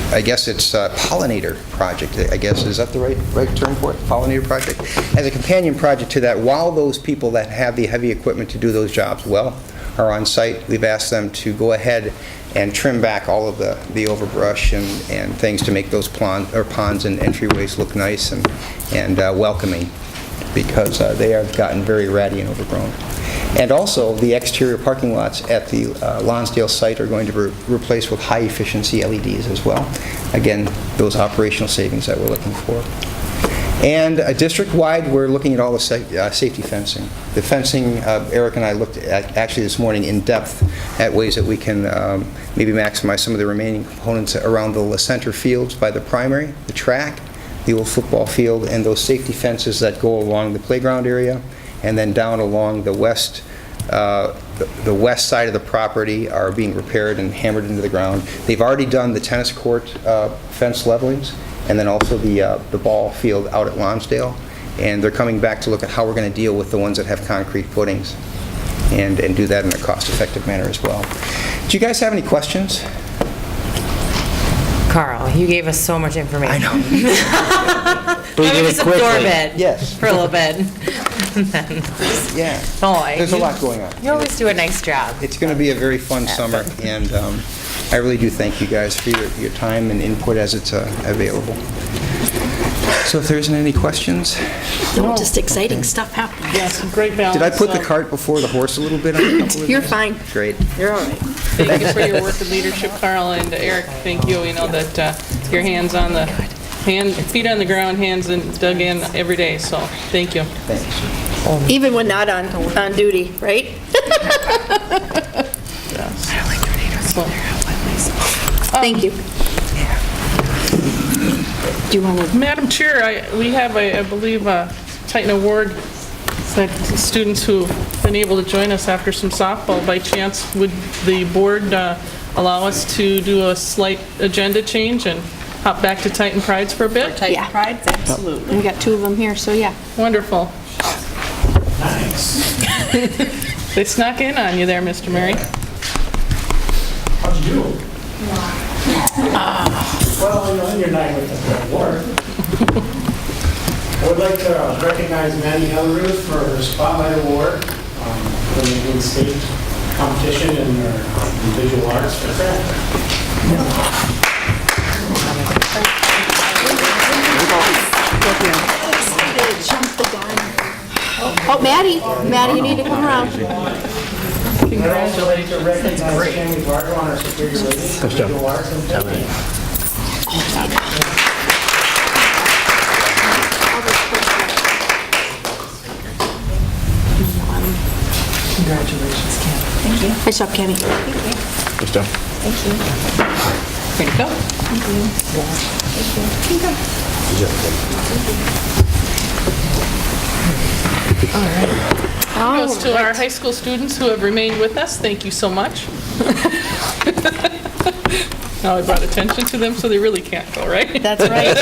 I guess it's a pollinator project, I guess, is that the right term for it? Pollinator project? As a companion project to that, while those people that have the heavy equipment to do those jobs well are on site, we've asked them to go ahead and trim back all of the overbrush and things to make those ponds and entryways look nice and welcoming, because they have gotten very ratty and overgrown. And also, the exterior parking lots at the Lonsdale site are going to be replaced with high-efficiency LEDs as well. Again, those operational savings that we're looking for. And district-wide, we're looking at all the safety fencing. The fencing, Eric and I looked at actually this morning in depth at ways that we can maybe maximize some of the remaining components around the center fields by the primary, the track, the old football field, and those safety fences that go along the playground area, and then down along the west side of the property are being repaired and hammered into the ground. They've already done the tennis court fence levelings, and then also the ball field out at Lonsdale, and they're coming back to look at how we're going to deal with the ones that have concrete footings and do that in a cost-effective manner as well. Do you guys have any questions? Carl, you gave us so much information. I know. Let me just absorb it. Yes. For a little bit. Yeah. There's a lot going on. You always do a nice job. It's going to be a very fun summer, and I really do thank you guys for your time and input as it's available. So if there isn't any questions? No, just exciting stuff happening. Yes, great balance. Did I put the cart before the horse a little bit on a couple of You're these? fine. Great. You're all right. Thank you for your work and leadership, Carl, and Eric, thank you. We know that your feet on the ground, hands dug in every day, so thank you. Thanks. Even when not on duty, right? Thank you. Do you want to? Madam Chair, we have, I believe, a Titan Award that students who've been able to join us after some softball. By chance, would the board allow us to do a slight agenda change and hop back to Titan Prides for a bit? Titan Prides, absolutely. We got two of them here, so yeah. Wonderful. Nice. They snuck in on you there, Mr. Murray. How'd you do? Well, you're not with the award. I would like to recognize Mandy Helleruth for her Spotlight Award for the in-state competition in her visual arts for craft. Oh, Maddie, you need to come around. I'd also like to recognize Jamie Bartle on our superior rating for visual arts and technique. Congratulations, Kim. Thank you. Nice job, Kenny. Good stuff. Thank you. Ready to go? Thank you. Kudos to our high school students who have remained with us. Thank you so much. Now I brought attention to them, so they really can't go, right? That's right.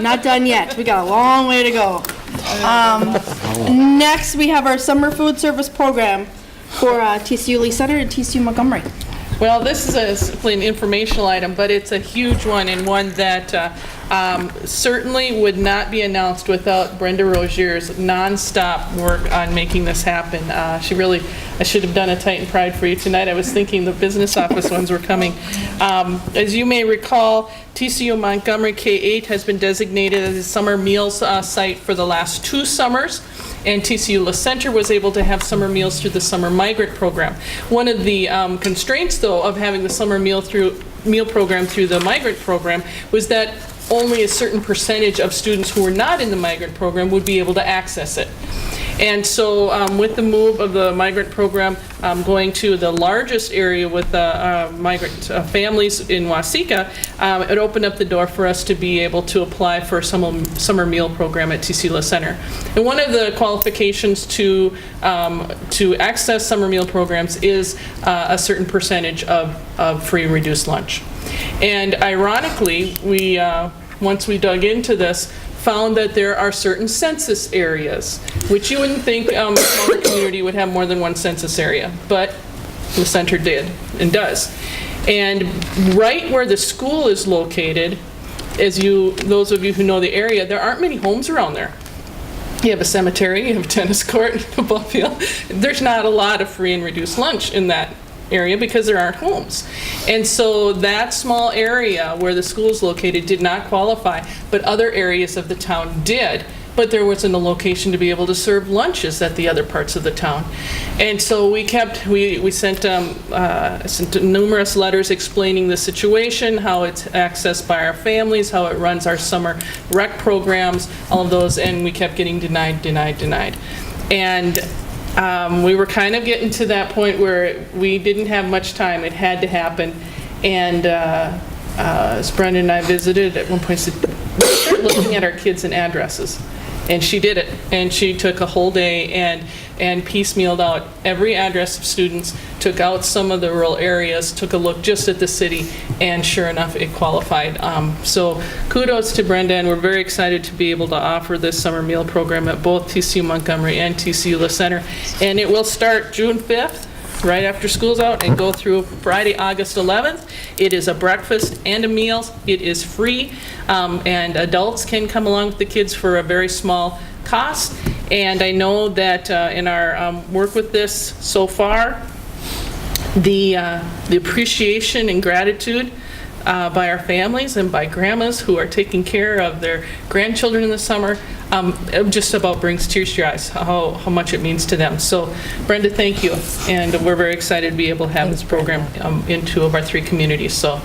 Not done yet. We got a long way to go. Next, we have our summer food service program for TCU Lee Center and TCU Montgomery. Well, this is simply an informational item, but it's a huge one, and one that certainly would not be announced without Brenda Rozier's nonstop work on making this happen. I should have done a Titan Pride for you tonight. I was thinking the business office ones were coming. As you may recall, TCU Montgomery K-8 has been designated as a summer meals site for the last 2 summers. And TCU La Center was able to have summer meals through the summer migrant program. One of the constraints, though, of having the summer meal program through the migrant program was that only a certain percentage of students who were not in the migrant program would be able to access it. And so with the move of the migrant program going to the largest area with migrant families in Waseca, it opened up the door for us to be able to apply for a summer meal program at TC La Center. And one of the qualifications to access summer meal programs is a certain percentage of free and reduced lunch. And ironically, we once we dug into this, found that there are certain census areas, which you wouldn't think a smaller community would have more than one census area, but the center did and does. And right where the school is located, those of you who know the area, there aren't many homes around there. You have a cemetery, you have a tennis court, a football field. There's not a lot of free and reduced lunch in that area because there aren't homes. And so that small area where the school is located did not qualify, but other areas of the town did. But there wasn't a location to be able to serve lunches at the other parts of the town. And so we sent numerous letters explaining the situation, how it's accessed by our families, how it runs our summer rec programs, all of those, and we kept getting denied. And we were kind of getting to that point where we didn't have much time. It had to happen. And as Brenda and I visited, at one point said, let's start looking at our kids and addresses. And she did it. And she took a whole day and piecemealed out every address of students, took out some of the rural areas, took a look just at the city, and sure enough, it qualified. So kudos to Brenda, and we're very excited to be able to offer this summer meal program at both TCU Montgomery and TCU La Center. And it will start June 5th. Right after school's out, and go through Friday, August 11th. It is a breakfast and a meal. It is free, and adults can come along with the kids for a very small cost. And I know that in our work with this so far, the appreciation and gratitude by our families and by grandmas who are taking care of their grandchildren in the summer just about brings tears to your eyes, how much it means to them. So Brenda, thank you. And we're very excited to be able to have this program in 2 of our 3 communities. So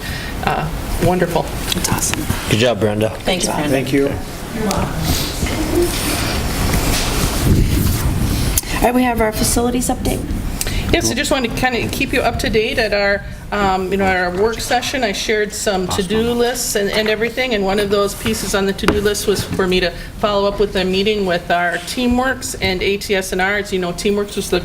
wonderful. It's awesome. Good job, Brenda. Thanks, Brenda. Thank you. All right, we have our facilities update. Yes, I just wanted to kind of keep you up to date at our our work session. I shared some to-do lists and everything, and one of those pieces on the to-do list was for me to follow up with a meeting with our Teamworks and ATS&R. As you know, Teamworks was the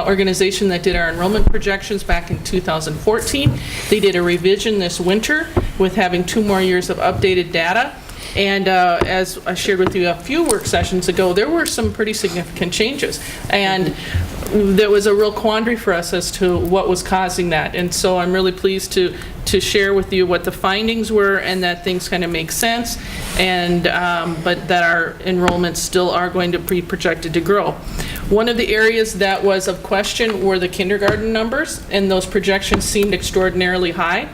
organization that did our enrollment projections back in 2014. They did a revision this winter with having 2 more years of updated data. And as I shared with you a few work sessions ago, there were some pretty significant changes. And there was a real quandary for us as to what was causing that. And so I'm really pleased to share with you what the findings were, and that things kind of make sense, and but that our enrollments still are going to be projected to grow. One of the areas that was of question were the kindergarten numbers, and those projections seemed extraordinarily high.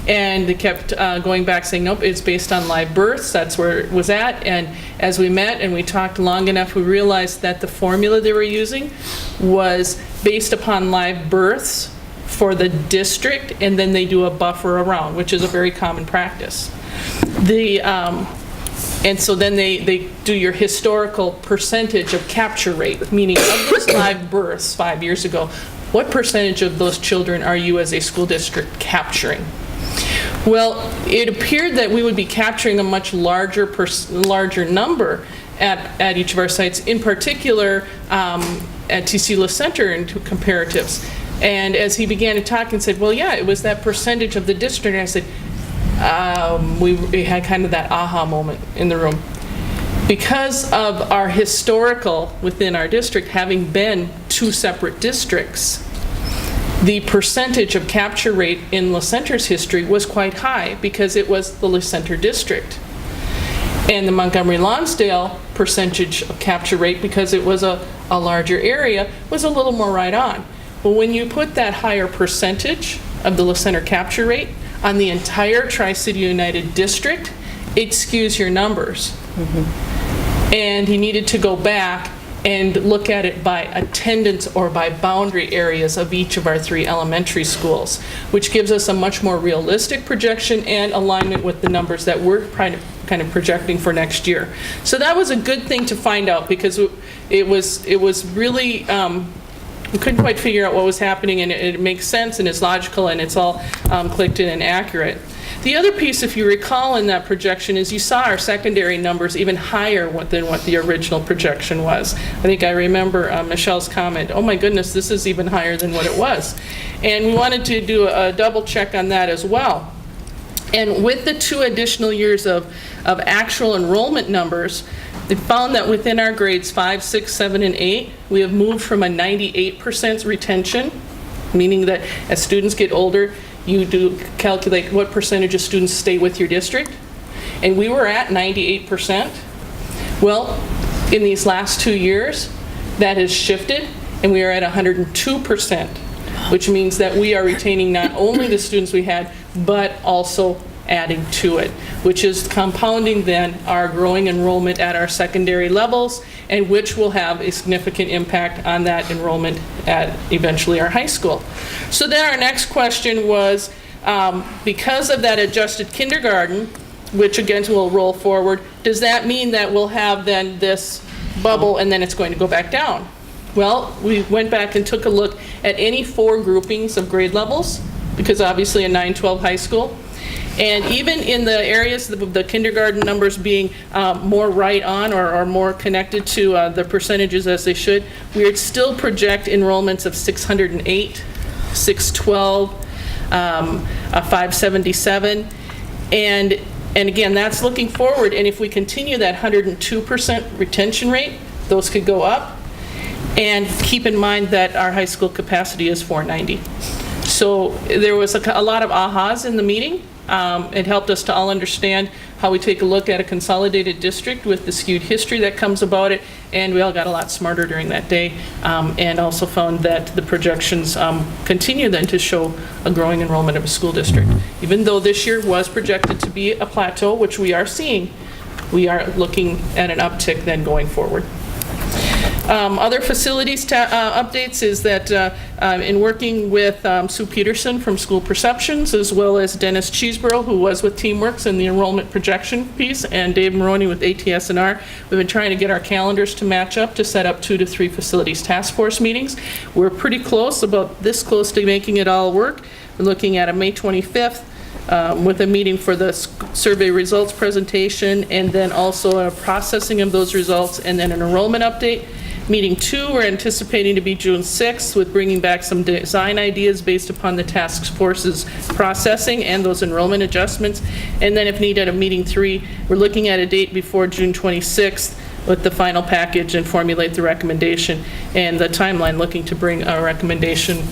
And they kept going back saying, nope, it's based on live births. That's where it was at. And as we met and we talked long enough, we realized that the formula they were using was based upon live births for the district, and then they do a buffer around, which is a very common practice. And so then they do your historical percentage of capture rate, meaning of those live births 5 years ago, what percentage of those children are you as a school district capturing? Well, it appeared that we would be capturing a much larger number at each of our sites, in particular at TCU La Center in comparatives. And as he began to talk and said, well, yeah, it was that percentage of the district, and I said, we had kind of that aha moment in the room. Because of our historical within our district having been 2 separate districts, the percentage of capture rate in La Center's history was quite high because it was the La Center district. And the Montgomery Lonsdale percentage of capture rate, because it was a larger area, was a little more right on. Well, when you put that higher percentage of the La Center capture rate on the entire Tri-City United District, it skews your numbers. Mm-hmm. And he needed to go back and look at it by attendance or by boundary areas of each of our 3 elementary schools, which gives us a much more realistic projection and alignment with the numbers that we're kind of projecting for next year. So that was a good thing to find out, because it was really, we couldn't quite figure out what was happening, and it makes sense and it's logical and it's all clicked in and accurate. The other piece, if you recall in that projection, is you saw our secondary numbers even higher than what the original projection was. I think I remember Michelle's comment, oh my goodness, this is even higher than what it was. And we wanted to do a double check on that as well. And with the 2 additional years of actual enrollment numbers, it found that within our grades 5, 6, 7, and 8, we have moved from a 98% retention meaning that as students get older, you do calculate what percentage of students stay with your district. And we were at 98%. Well, in these last 2 years, that has shifted, and we are at 102%, which means that we are retaining not only the students we had, but also adding to it, which is compounding then our growing enrollment at our secondary levels, and which will have a significant impact on that enrollment at eventually our high school. So then our next question was, because of that adjusted kindergarten, which again will roll forward, does that mean that we'll have then this bubble and then it's going to go back down? Well, we went back and took a look at any 4 groupings of grade levels, because obviously a 9-12 high school. And even in the areas of the kindergarten numbers being more right on or more connected to the percentages as they should, we would still project enrollments of 608, 612, 577. And again, that's looking forward. And if we continue that 102% retention rate, those could go up. And keep in mind that our high school capacity is 490. So there was a lot of ahas in the meeting. It helped us to all understand how we take a look at a consolidated district with the skewed history that comes about it, and we all got a lot smarter during that day, and also found that the projections continue then to show a growing enrollment of a school district. Even though this year was projected to be a plateau, which we are seeing, we are looking at an uptick then going forward. Other facilities updates is that in working with Sue Peterson from School Perceptions, as well as Dennis Cheeseborough, who was with TeamWorks in the enrollment projection piece, and Dave Maroney with ATS&R, we've been trying to get our calendars to match up to set up 2 to 3 facilities task force meetings. We're pretty close, about this close to making it all work. We're looking at a May 25th with a meeting for the survey results presentation, and then also a processing of those results, and then an enrollment update. Meeting 2, we're anticipating to be June 6th, with bringing back some design ideas based upon the task force's processing and those enrollment adjustments. And then if needed, a meeting 3, we're looking at a date before June 26th with the final package and formulate the recommendation, and the timeline looking to bring a recommendation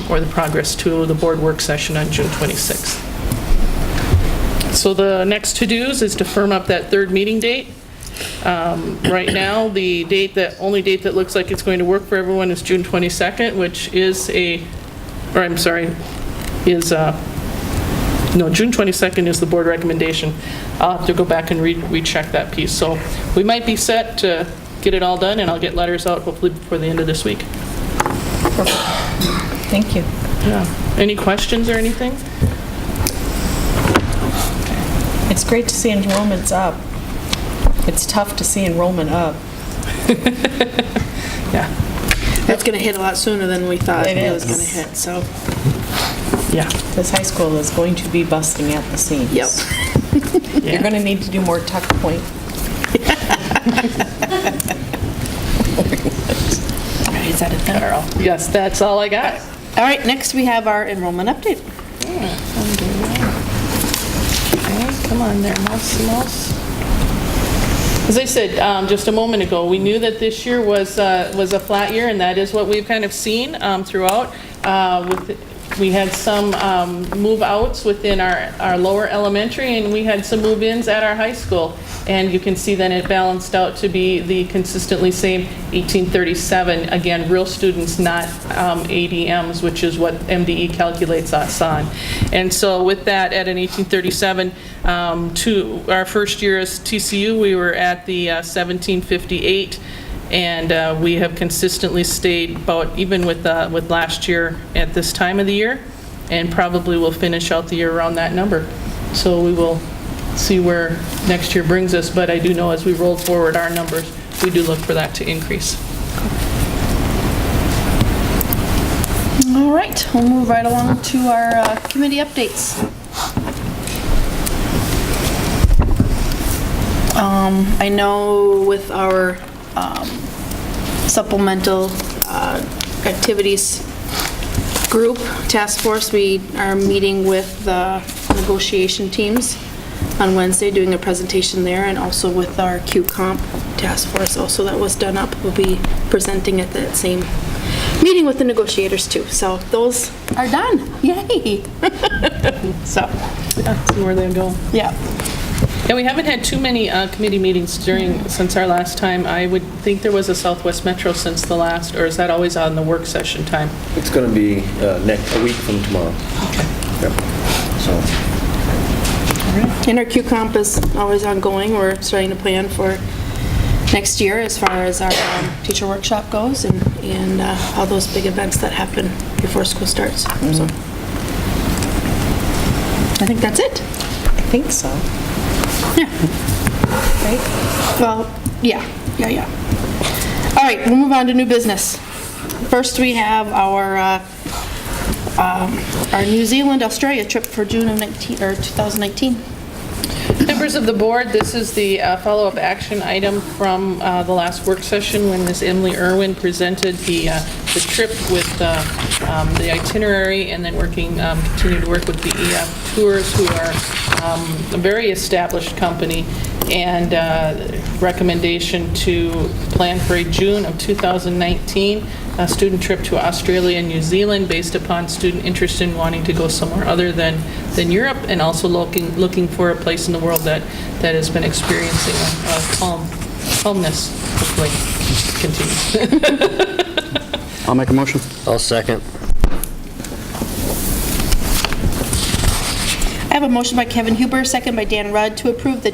or the progress to the board work session on June 26th. So the next to-dos is to firm up that 3rd meeting date. Right now, the only date that looks like it's going to work for everyone is June 22nd, which is June 22nd is the board recommendation. I'll have to go back and recheck that piece. So we might be set to get it all done, and I'll get letters out hopefully before the end of this week. Perfect. Thank you. Yeah. Any questions or anything? It's great to see enrollment's up. It's tough to see enrollment up. Yeah. That's going to hit a lot sooner than we thought it was going to hit, so. Yeah. This high school is going to be busting at the seams. Yep. You're going to need to do more tuck point. All right, is that it then? Yes, that's all I got. All right, next we have our enrollment update. Okay, come on there, mouse. As I said just a moment ago, we knew that this year was a flat year, and that is what we've kind of seen throughout. We had some move-outs within our lower elementary, and we had some move-ins at our high school. And you can see then it balanced out to be the consistently same 1837. Again, real students, not ADMs, which is what MDE calculates us on. And so with that, at an 1837, to our first year as TCU, we were at the 1758. And we have consistently stayed about even with last year at this time of the year, and probably will finish out the year around that number. So we will see where next year brings us, but I do know as we roll forward our numbers, we do look for that to increase. All right, we'll move right along to our committee updates. I know with our supplemental activities group task force, we are meeting with the negotiation teams on Wednesday, doing a presentation there, and also with our Q Comp task force also that was done up. We'll be presenting at that same meeting with the negotiators too. So those are done. Yay! So, See where they go. yeah. And we haven't had too many committee meetings since our last time. I would think there was a Southwest Metro since the last, or is that always on the work session time? It's going to be a week from tomorrow. Okay. Yep. So, And our Q-Comp is always ongoing. We're starting to plan for next year as far as our teacher workshop goes and all those big events that happen before school starts. So I think that's it. I think so. Yeah. Right? Well, yeah. All right, we'll move on to new business. First, we have our New Zealand, Australia trip for June of 2019. Members of the board, this is the follow-up action item from the last work session when Ms. Emily Irwin presented the trip with the itinerary and then continue to work with the EF Tours, who are a very established company, and recommendation to plan for a June of 2019 student trip to Australia and New Zealand based upon student interest in wanting to go somewhere other than Europe, and also looking for a place in the world that has been experiencing a calmness. Hopefully continues. I'll make a motion. I'll second. I have a motion by Kevin Huber, second by Dan Rudd, to approve the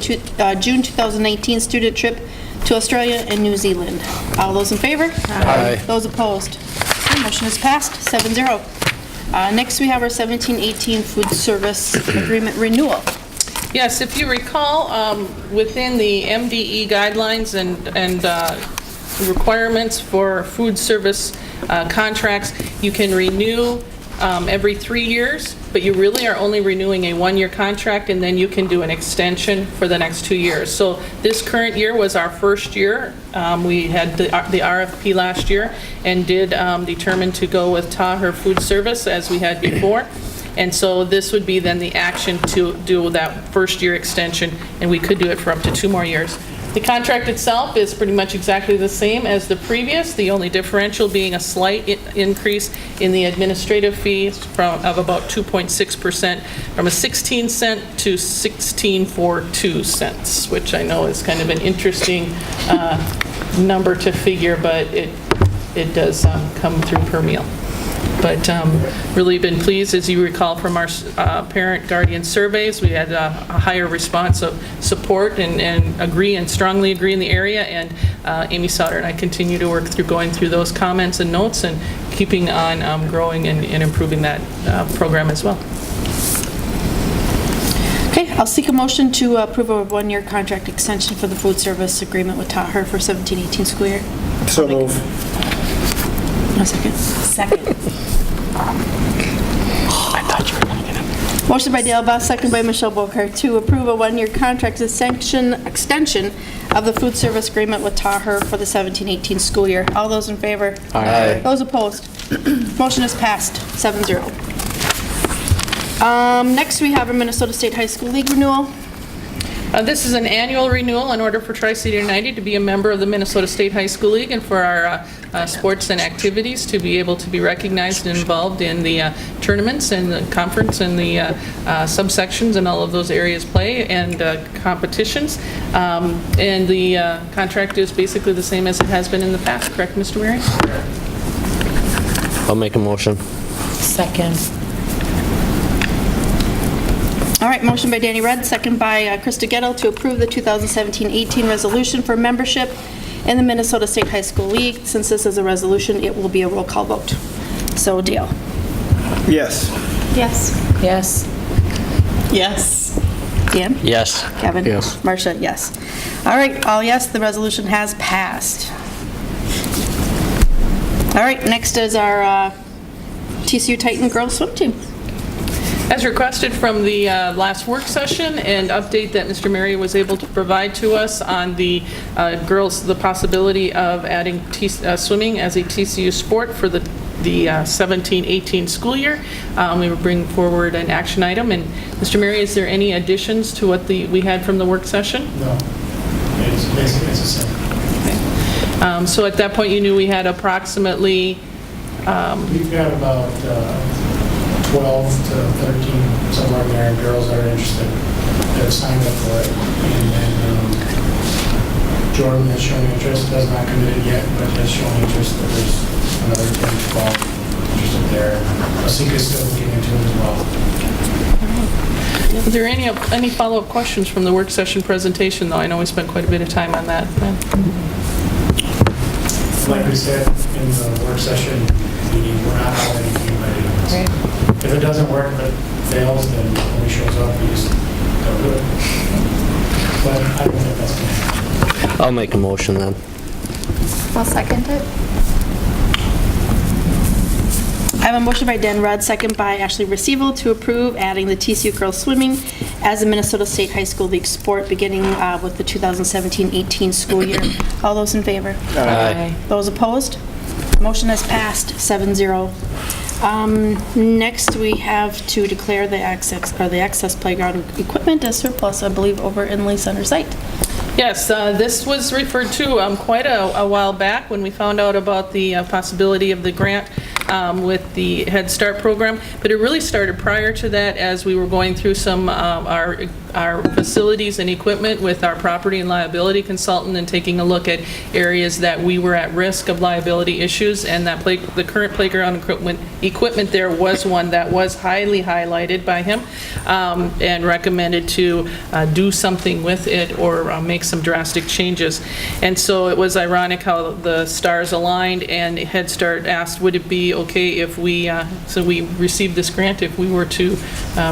June 2019 student trip to Australia and New Zealand. All those in favor? Aye. Those opposed? Okay, motion is passed, 7-0. Next, we have our 17-18 food service agreement renewal. Yes, if you recall, within the MDE guidelines and requirements for food service contracts, you can renew every 3 years, but you really are only renewing a 1-year contract, and then you can do an extension for the next 2 years. So this current year was our first year. We had the RFP last year and did determine to go with Taher Food Service as we had before. And so this would be then the action to do that first year extension, and we could do it for up to 2 more years. The contract itself is pretty much exactly the same as the previous, the only differential being a slight increase in the administrative fees of about 2.6%, from a 16-cent to 16.42 cents, which I know is kind of an interesting number to figure, but it does come through per meal. But really been pleased, as you recall from our parent guardian surveys, we had a higher response of support and strongly agree in the area, and Amy Sauter and I continue to work through going through those comments and notes and keeping on growing and improving that program as well. Okay, I'll seek a motion to approve a 1-year contract extension for the food service agreement with Taher for 17-18 school year. So move. A second. Second. I thought you were going to get it. Motion by Dale Boss, second by Michelle Bokar, to approve a 1-year contract extension of the food service agreement with Taher for the 17-18 school year. All those in favor? Aye. Those opposed? Motion is passed, 7-0. Next, we have our Minnesota State High School League renewal. This is an annual renewal in order for Tri-City United to be a member of the Minnesota State High School League, and for our sports and activities to be able to be recognized and involved in the tournaments and the conference and the subsections and all of those areas play and competitions. And the contract is basically the same as it has been in the past, correct, Mr. Mary? I'll make a motion. Second. All right, motion by Danny Rudd, second by Krista Gettle, to approve the 2017-18 resolution for membership in the Minnesota State High School League. Since this is a resolution, it will be a roll call vote. So, Dale? Yes. Yes. Yes. Yes. Dan? Yes. Kevin? Yes. Marcia, yes. All right, all yes, the resolution has passed. All right, next is our TCU Titan girls swim team. As requested from the last work session, and update that Mr. Mary was able to provide to us on the girls, the possibility of adding swimming as a TCU sport for the 17-18 school year. We will bring forward an action item. And Mr. Mary, is there any additions to what we had from the work session? No. It's basically the same. Okay. So at that point, you knew we had approximately We've got about 12 to 13, somewhere in there, girls that are interested that have signed up for it. And then Jordan has shown interest, has not committed yet, but has shown interest that there's another 10 to 12 interested there. Asika's still looking into it as well. Are there any follow-up questions from the work session presentation, though? I know we spent quite a bit of time on that. Like we said in the work session meeting, we're not holding anything ready. If it doesn't work, if it fails, then when it shows up, we just don't do it. But I don't think that's going to happen. I'll make a motion then. I'll second it. I have a motion by Dan Rudd, second by Ashley Receival, to approve adding the TCU girls swimming as a Minnesota State High School League sport beginning with the 2017-18 school year. All those in favor? Aye. Those opposed? Motion has passed 7-0. Next, we have to declare the access playground equipment as surplus, I believe, over in Lee Center site. Yes, this was referred to quite a while back when we found out about the possibility of the grant with the Head Start program, but it really started prior to that as we were going through some our facilities and equipment with our property and liability consultant and taking a look at areas that we were at risk of liability issues, and that the current playground equipment there was one that was highly highlighted by him and recommended to do something with it or make some drastic changes. And so it was ironic how the stars aligned, and Head Start asked, would it be okay if we, so we received this grant, if we were to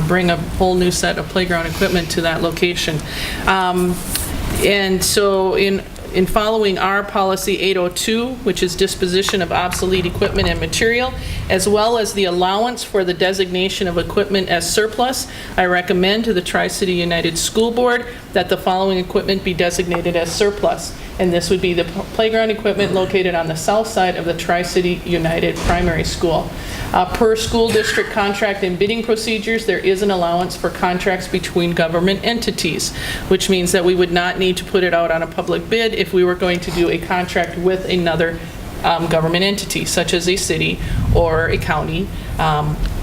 bring a whole new set of playground equipment to that location. And so in following our policy 802, which is disposition of obsolete equipment and material, as well as the allowance for the designation of equipment as surplus, I recommend to the Tri-City United School Board that the following equipment be designated as surplus. And this would be the playground equipment located on the south side of the Tri-City United Primary School. Per school district contract and bidding procedures, there is an allowance for contracts between government entities, which means that we would not need to put it out on a public bid if we were going to do a contract with another government entity, such as a city or a county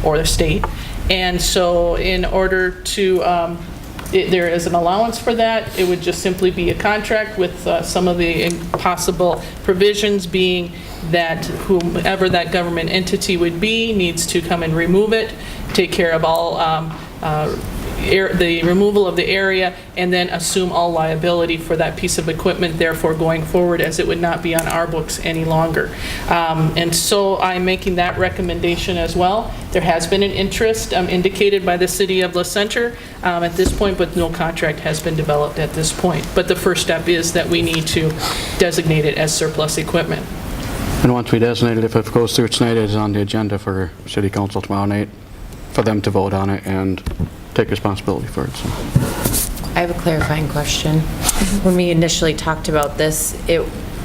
or the state. And so in order to there is an allowance for that. It would just simply be a contract with some of the possible provisions being that whomever that government entity would be needs to come and remove it, take care of all the removal of the area, and then assume all liability for that piece of equipment, therefore going forward, as it would not be on our books any longer. And so I'm making that recommendation as well. There has been an interest indicated by the city of La Center at this point, but no contract has been developed at this point. But the first step is that we need to designate it as surplus equipment. And once we designate it, if it goes through tonight, it is on the agenda for City Council tomorrow night for them to vote on it and take responsibility for it. So. I have a clarifying question. When we initially talked about this,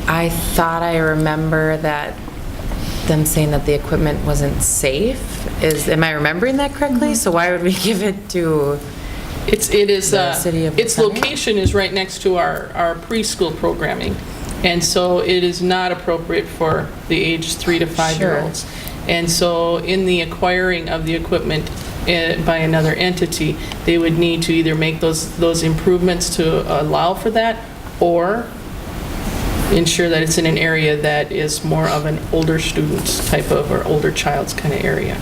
I thought I remember that them saying that the equipment wasn't safe. Am I remembering that correctly? So why would we give it to the city of its Center? location is right next to our preschool programming, and so it is not appropriate for the age 3 to 5-year-olds. Sure. And so in the acquiring of the equipment by another entity, they would need to either make those improvements to allow for that, or ensure that it's in an area that is more of an older student's type of, or older child's kind of area.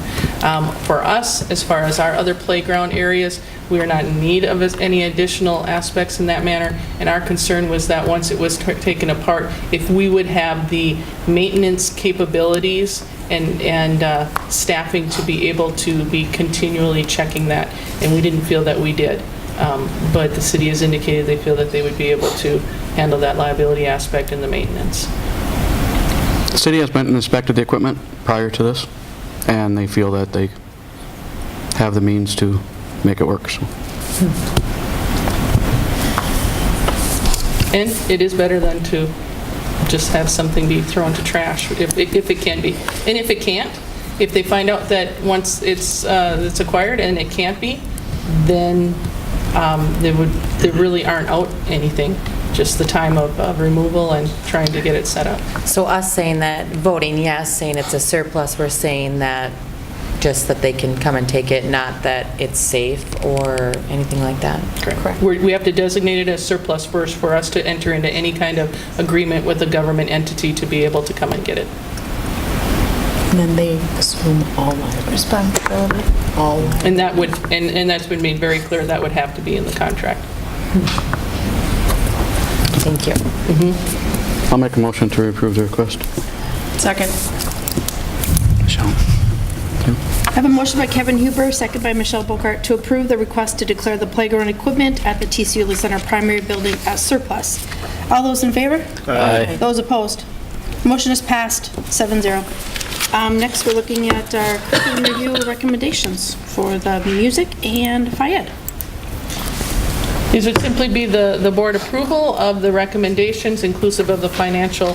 For us, as far as our other playground areas, we are not in need of any additional aspects in that manner, and our concern was that once it was taken apart, if we would have the maintenance capabilities and staffing to be able to be continually checking that, and we didn't feel that we did. But the city has indicated they feel that they would be able to handle that liability aspect and the maintenance. The city has been and inspected the equipment prior to this, and they feel that they have the means to make it work. So. And it is better than to just have something be thrown to trash, if it can be. And if it can't, if they find out that once it's acquired and it can't be, then there really aren't out anything. just the time of removal and trying to get it set up. So us saying that, voting yes, saying it's a surplus, we're saying that just that they can come and take it, not that it's safe or anything like that? Correct. We have to designate it as surplus first for us to enter into any kind of agreement with a government entity to be able to come and get it. And then they assume all liability. Responsibility. All liability. And that would, and that's been made very clear, that would have to be in the contract. Thank you. I'll make a motion to approve the request. Second. Michelle? I have a motion by Kevin Huber, second by Michelle Bogart, to approve the request to declare the playground equipment at the TCU Youth Center primary building as surplus. All those in favor? Aye. Those opposed? Motion is passed, 7-0. Next, we're looking at our curriculum review recommendations for the music and FIED. These would simply be the board approval of the recommendations, inclusive of the financial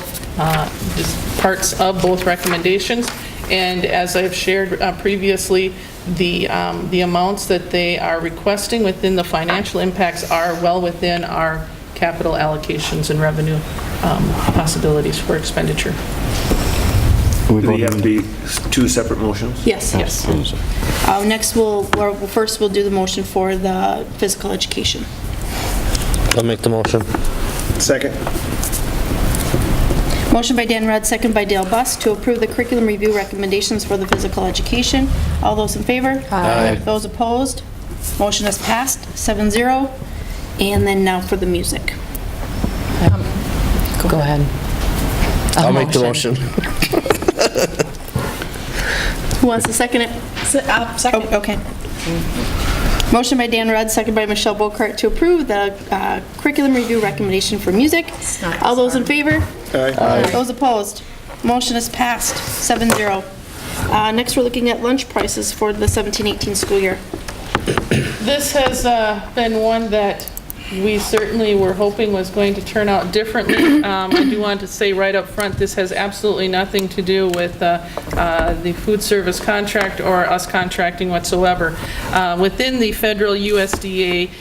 parts of both recommendations. And as I've shared previously, the amounts that they are requesting within the financial impacts are well within our capital allocations and revenue possibilities for expenditure. Do they have to be two separate motions? Yes. Yes. Next, first we'll do the motion for the physical education. I'll make the motion. Second. Motion by Dan Rudd, second by Dale Buss, to approve the curriculum review recommendations for the physical education. All those in favor? Aye. Those opposed? Motion is passed, 7-0. And then now for the music. Go ahead. I'll make the motion. Who wants to second it? Second. Oh, okay. Motion by Dan Rudd, second by Michelle Bogart, to approve the curriculum review recommendation for music. All those in favor? Aye. Those opposed? Motion is passed, 7-0. Next, we're looking at lunch prices for the 17-18 school year. This has been one that we certainly were hoping was going to turn out differently. I do want to say right up front, this has absolutely nothing to do with the food service contract or us contracting whatsoever. Within the federal USDA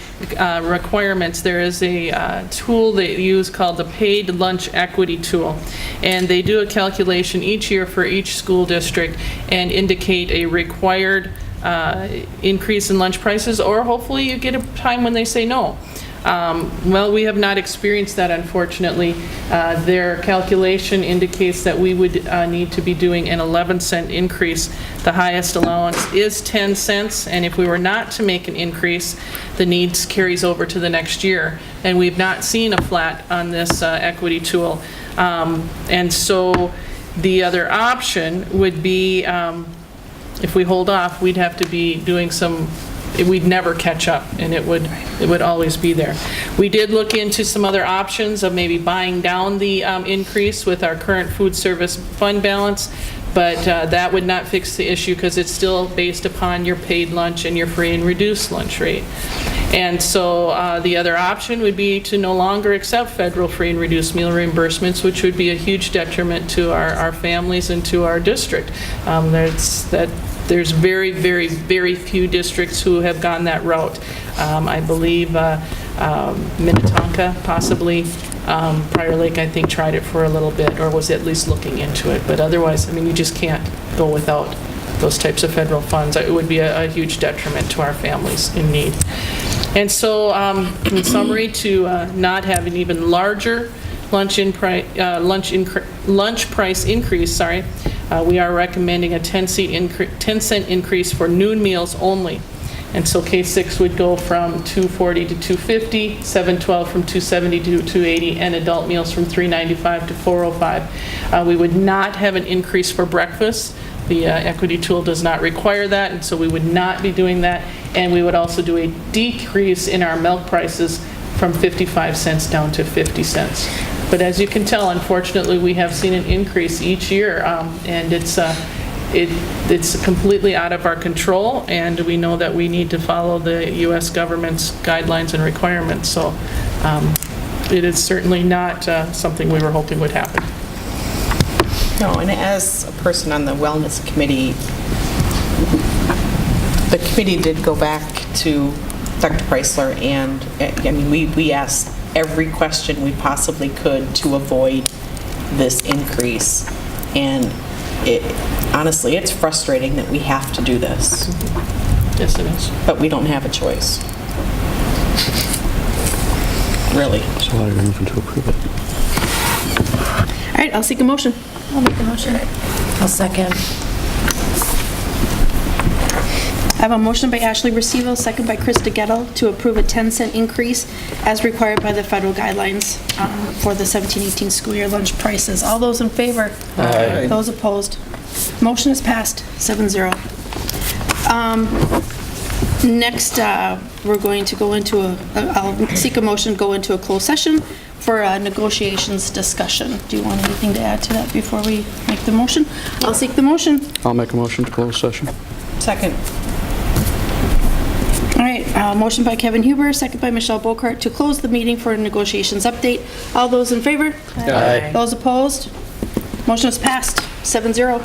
requirements, there is a tool they use called the Paid Lunch Equity Tool. And they do a calculation each year for each school district and indicate a required increase in lunch prices, or hopefully you get a time when they say no. Well, we have not experienced that, unfortunately. Their calculation indicates that we would need to be doing an 11-cent increase. The highest allowance is 10 cents, and if we were not to make an increase, the needs carries over to the next year. And we've not seen a flat on this equity tool. And so the other option would be, if we hold off, we'd have to be doing we'd never catch up, and it would always be there. We did look into some other options of maybe buying down the increase with our current food service fund balance, but that would not fix the issue because it's still based upon your paid lunch and your free and reduced lunch rate. And so the other option would be to no longer accept federal free and reduced meal reimbursements, which would be a huge detriment to our families and to our district. There's very, very, very few districts who have gone that route. I believe Minnetonka, possibly, Prior Lake, I think, tried it for a little bit, or was at least looking into it. But otherwise, I mean, you just can't go without those types of federal funds. It would be a huge detriment to our families in need. And so, in summary, to not have an even larger lunch price increase, we are recommending a 10-cent increase for noon meals only. And so K-6 would go from $2.40 to $2.50, 7-12 from $2.70 to $2.80, and adult meals from $3.95 to $4.05. We would not have an increase for breakfast. The equity tool does not require that, and so we would not be doing that. And we would also do a decrease in our milk prices from 55 cents down to 50 cents. But as you can tell, unfortunately, we have seen an increase each year, and it's completely out of our control, and we know that we need to follow the U.S. government's guidelines and requirements. So it is certainly not something we were hoping would happen. No, and as a person on the Wellness Committee, the committee did go back to Dr. Preisler, and I mean, we asked every question we possibly could to avoid this increase. And honestly, it's frustrating that we have to do this. Yes, it is. But we don't have a choice. Really. So why are you moving to approve it? All right, I'll seek a motion. I'll make the motion. I'll second. I have a motion by Ashley Recevo, second by Chris DeGhetto, to approve a 10-cent increase as required by the federal guidelines for the 17-18 school year lunch prices. All those in favor? Aye. Those opposed? Motion is passed, 7-0. Next, we're going to go into I'll seek a motion, go into a closed session for a negotiations discussion. Do you want anything to add to that before we make the motion? I'll seek the motion. I'll make a motion to close session. Second. All right, motion by Kevin Huber, second by Michelle Bokart to close the meeting for a negotiations update. All those in favor? Aye. Those opposed? Motion is passed, 7-0.